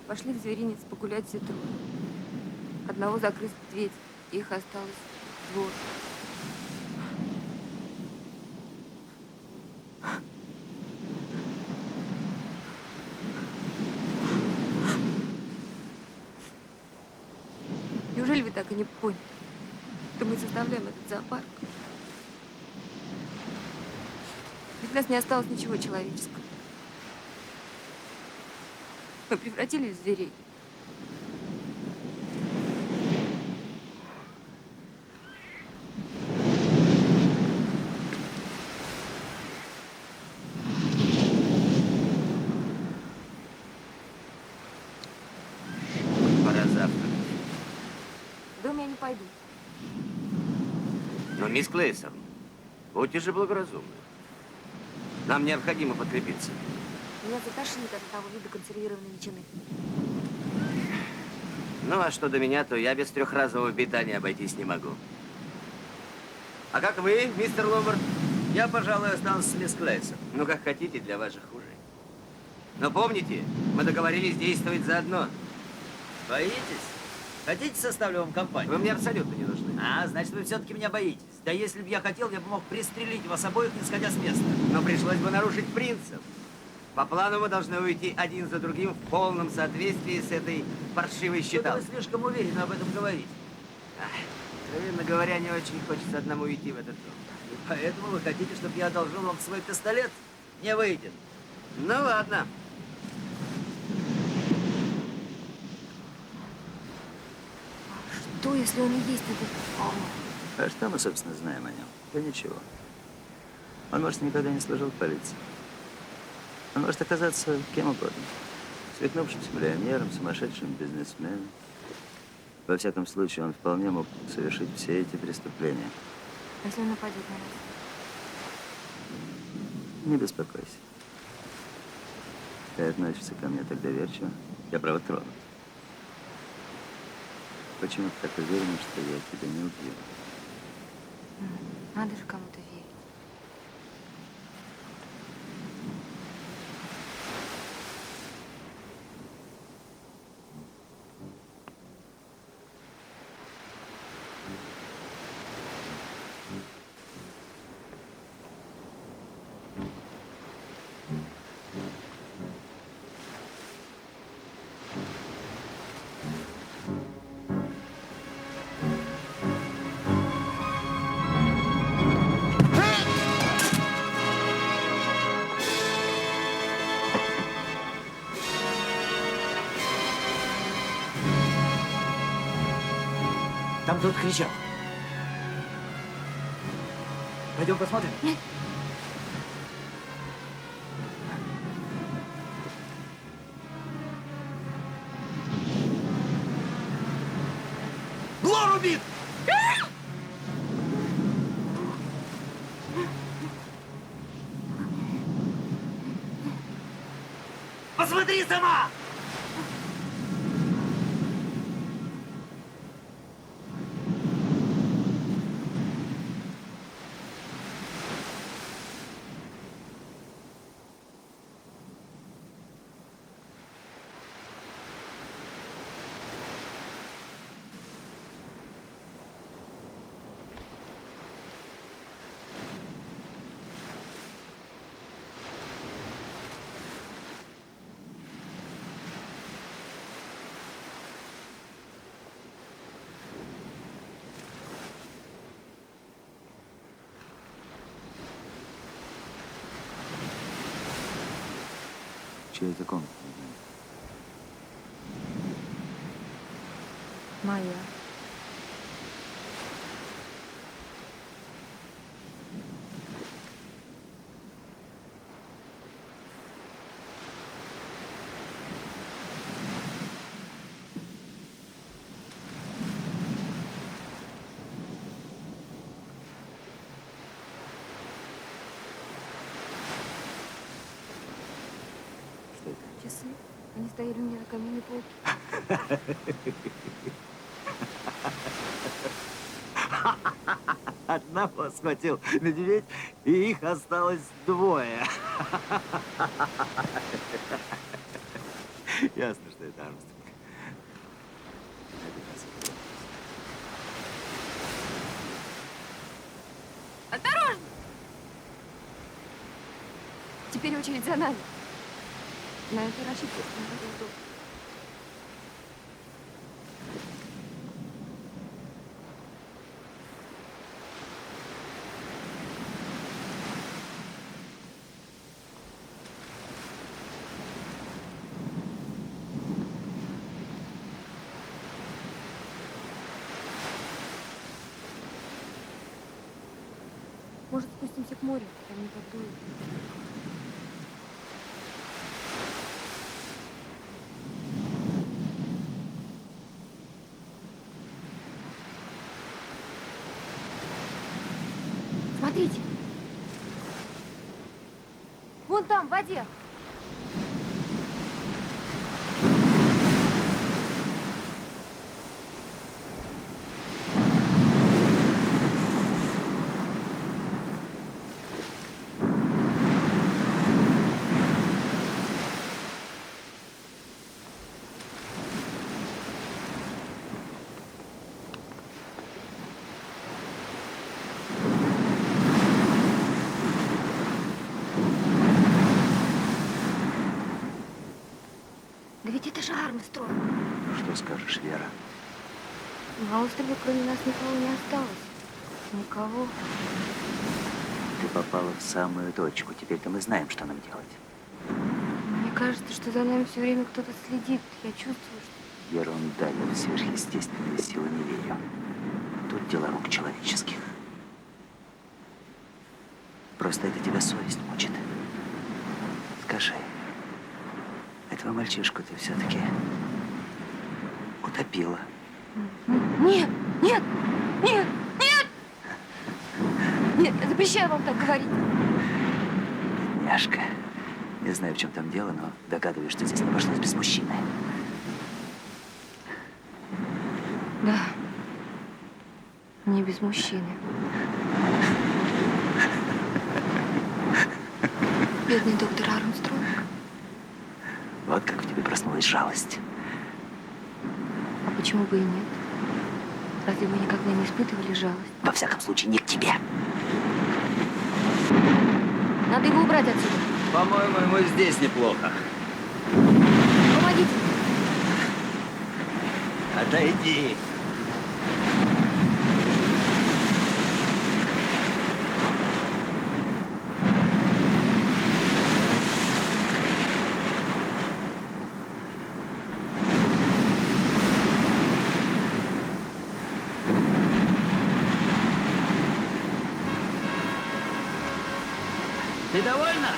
Пошли в зверинец погулять все трое. Одного загрыз медведь, их осталось двое. Неужели вы так и не поняли, что мы составляем этот зоопарк? Ведь у нас не осталось ничего человеческого. Мы превратились в зверей. Пора завтракать. В дом я не пойду. Но, мисс Клейсон, будьте же благоразумны. Нам необходимо подкрепиться. Меня затошнит от того вида консервированной ветчины. Ну, а что до меня, то я без трехразового питания обойтись не могу. А как вы, мистер Ломбард? Я, пожалуй, останусь с мисс Клейсон. Ну, как хотите, для ваших ужин. Но помните, мы договорились действовать заодно. Боитесь? Хотите, составлю вам компанию? Вы мне абсолютно не нужны. А, значит, вы все-таки меня боитесь. Да если бы я хотел, я бы мог пристрелить вас обоих, не сходя с места. Но пришлось бы нарушить принцип. По плану мы должны уйти один за другим в полном соответствии с этой паршивой Что-то вы считалкой. слишком уверенно об этом говорите. Откровенно говоря, не очень хочется одному уйти в этот дом. И поэтому вы хотите, чтобы я одолжил вам свой пистолет? Не выйдет. Ну, ладно. Что, если он и есть этот... А что мы, собственно, знаем о нем? Да ничего. Он, может, никогда не служил в полиции. Он может оказаться кем угодно. Свихнувшимся миллионером, сумасшедшим бизнесменом. Во всяком случае, он вполне мог совершить все эти преступления. Если он нападет на нас? Не беспокойся. Ты относишься ко мне так доверчиво. Я, право, тронут. Почему ты так уверена, что я тебя не убью? Надо же кому-то верить. Там кто-то кричал. Пойдем посмотрим. Блор убит! Посмотри сама! Чья это комната? Моя. Что это? Часы. Они стояли у меня на каминной полке. Одного схватил медведь, и их осталось двое. Ясно, что это Армстронг. Осторожно! Теперь очередь за нами. На эту ошибку остановил. Может, спустимся к морю, там не подует. Смотрите. Вон там, в воде. Да ведь это же Армстронг. Что скажешь, Вера? На острове кроме нас никого не осталось. Никого. Ты попала в самую точку. Теперь-то мы знаем, что нам делать. Мне кажется, что за нами все время кто-то следит. Я чувствую, что... Ерунда, я в сверхъестественные силы не верю. Тут дело рук человеческих. Просто это тебя совесть мучит. Скажи, этого мальчишку ты все-таки утопила? Нет, нет, нет, нет! Нет, я запрещаю вам так говорить. Бедняжка. Не знаю, в чем там дело, но догадываюсь, что здесь не обошлось без мужчины. Да. Не без мужчины. Бедный доктор Армстронг. Вот как в тебе проснулась жалость. А почему бы и нет? Разве вы никогда не испытывали жалость? Во всяком случае, не к тебе. Надо его убрать отсюда. По-моему, ему здесь неплохо. Помогите. Отойди. Ты довольна?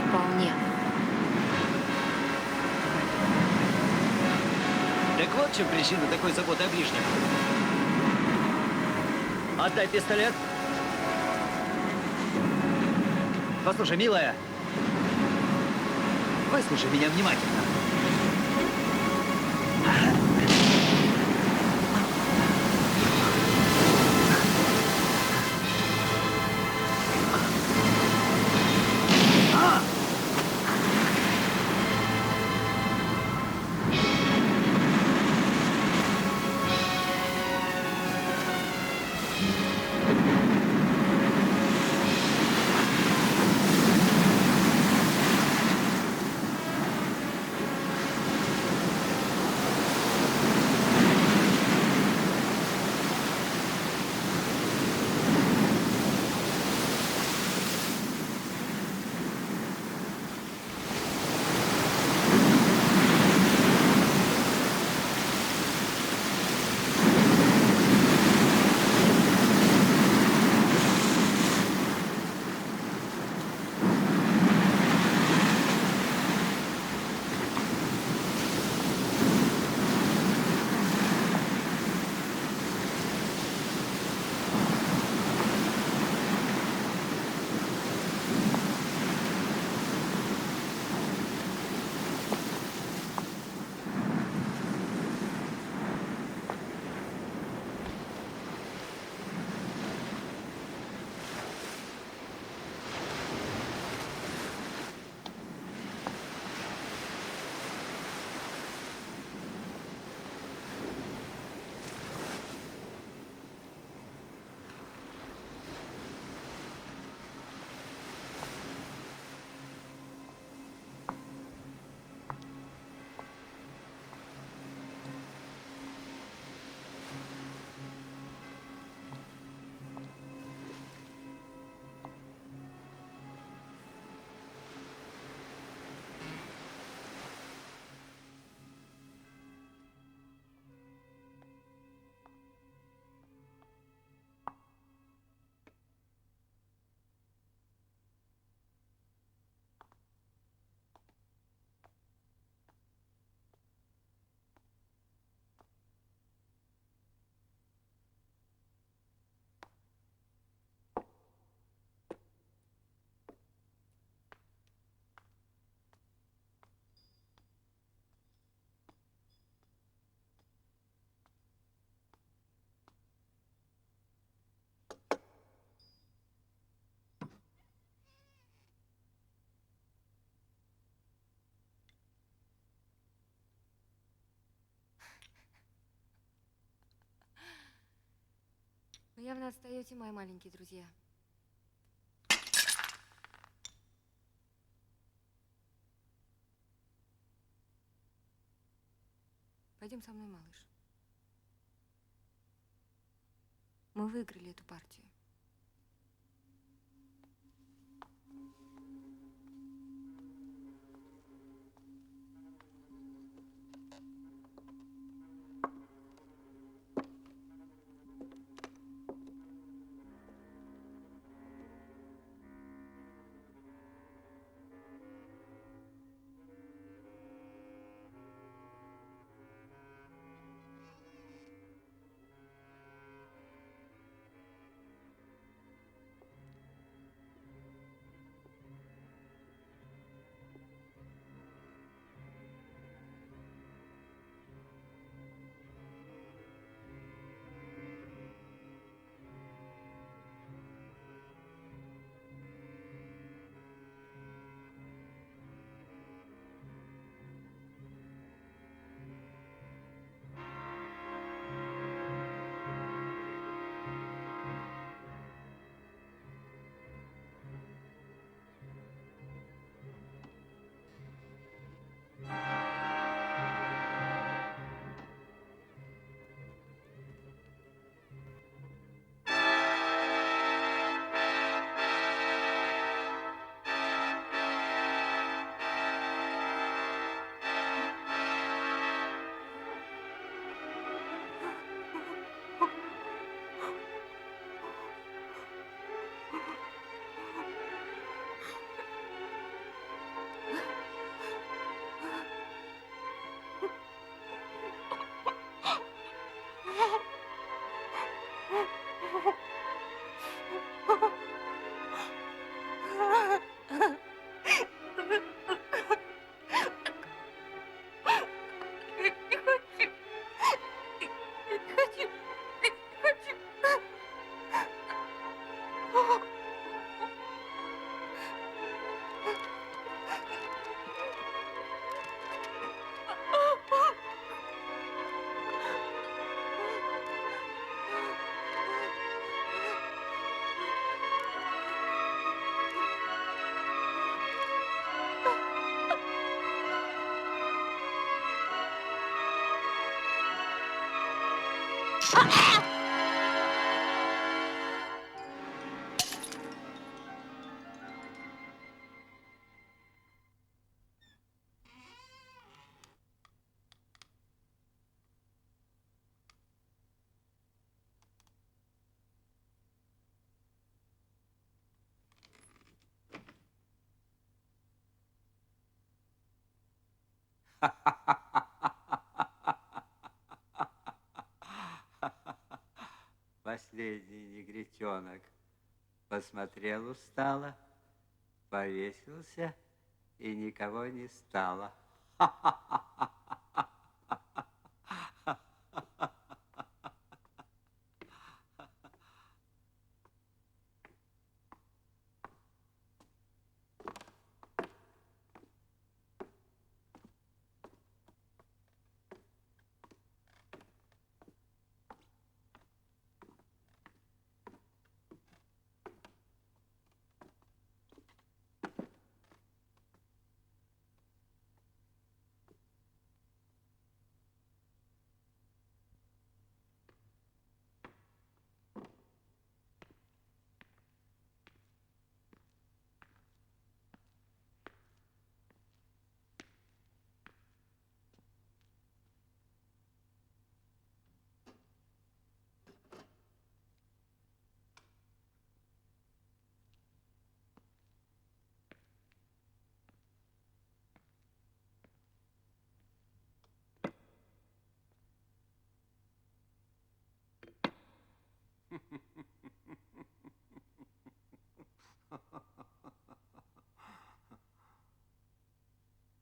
Вполне. Так вот в чем причина такой заботы о ближнем. Отдай пистолет. Послушай, милая, выслушай меня внимательно. Вы явно отстаете, мои маленькие друзья. Пойдем со мной, малыш. Мы выиграли эту партию. Последний негритенок посмотрел устало, повесился, и никого не стало.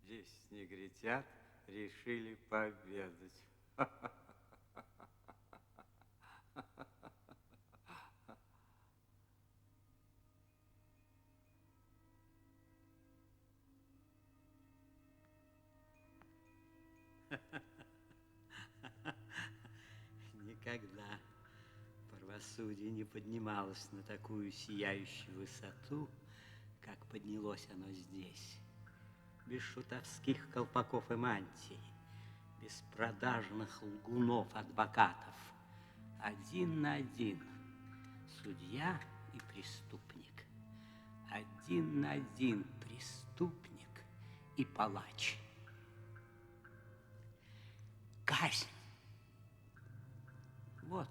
Десять негритят решили пообедать. Никогда правосудие не поднималось на такую сияющую высоту, как поднялось оно здесь. Без шутовских колпаков и мантий, без продажных лгунов-адвокатов. Один на один судья и преступник. Один на один преступник и палач. Казнь. Вот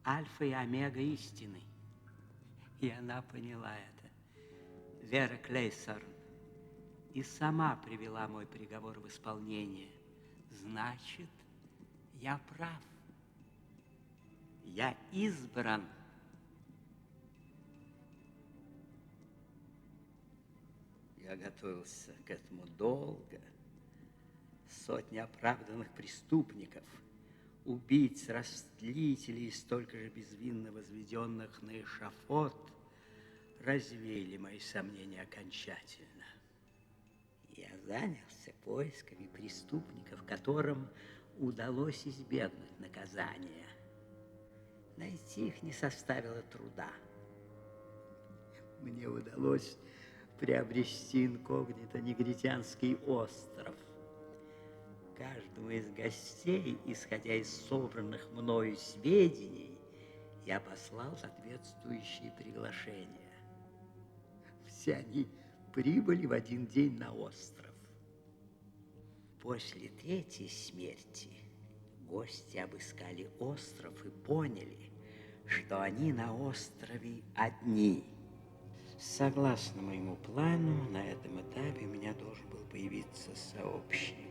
альфа и омега истины. И она поняла это. Вера Клейсорн и сама привела мой приговор в исполнение. Значит, я прав. Я избран. Я готовился к этому долго. Сотни оправданных преступников, убийц, растлителей и столько же безвинно возведенных на эшафот развеяли мои сомнения окончательно. Я занялся поисками преступников, которым удалось избегнуть наказания. Найти их не составило труда. Мне удалось приобрести инкогнито негритянский остров. Каждому из гостей, исходя из собранных мною сведений, я послал соответствующие приглашения. Все они прибыли в один день на остров. После третьей смерти гости обыскали остров и поняли, что они на острове одни. Согласно моему плану, на этом этапе у меня должен был появиться сообщник.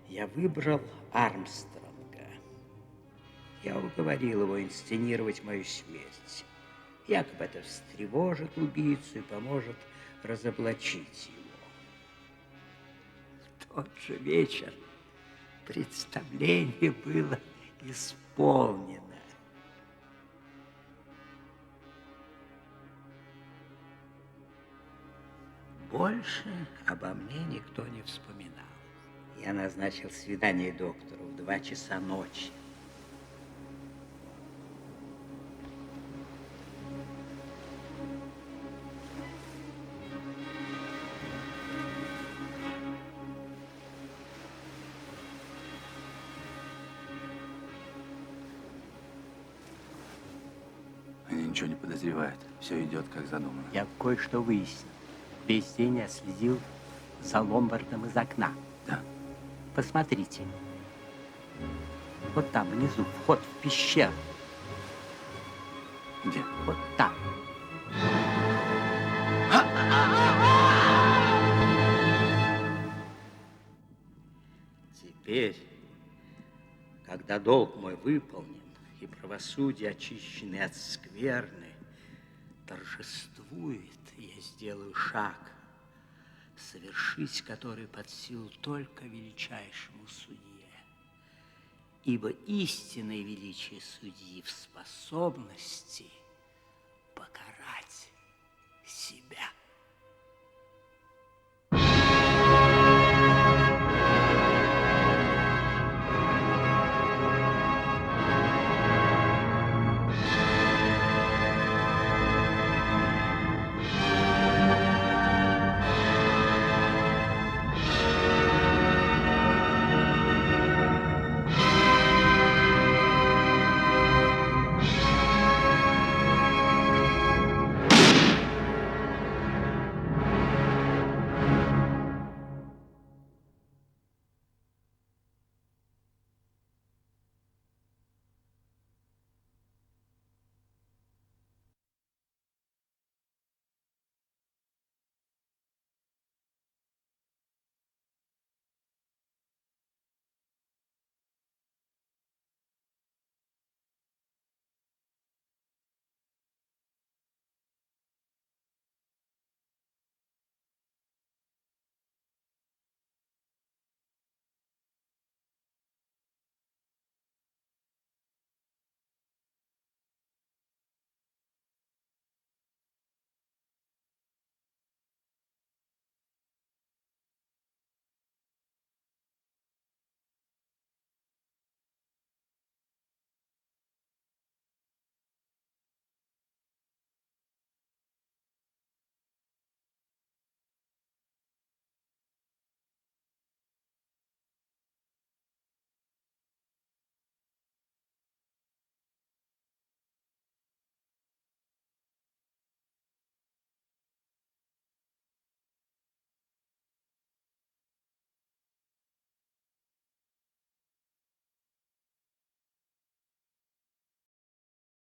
Я выбрал Армстронга. Я уговорил его инсценировать мою смерть. Якобы это встревожит убийцу и поможет разоблачить его. В тот же вечер представление было исполнено. Больше обо мне никто не вспоминал. Я назначил свидание доктору в 2 часа ночи. Они ничего не подозревают. Все идет, как задумано. Я кое-что выяснил. Весь день я следил за Ломбардом из окна. Да. Посмотрите. Вот там внизу вход в пещеру. Где? Вот там. Теперь, когда долг мой выполнен и правосудие очищены от скверны, торжествует, я сделаю шаг, совершить который под силу только величайшему судье. Ибо истинное величие судьи в способности покарать себя.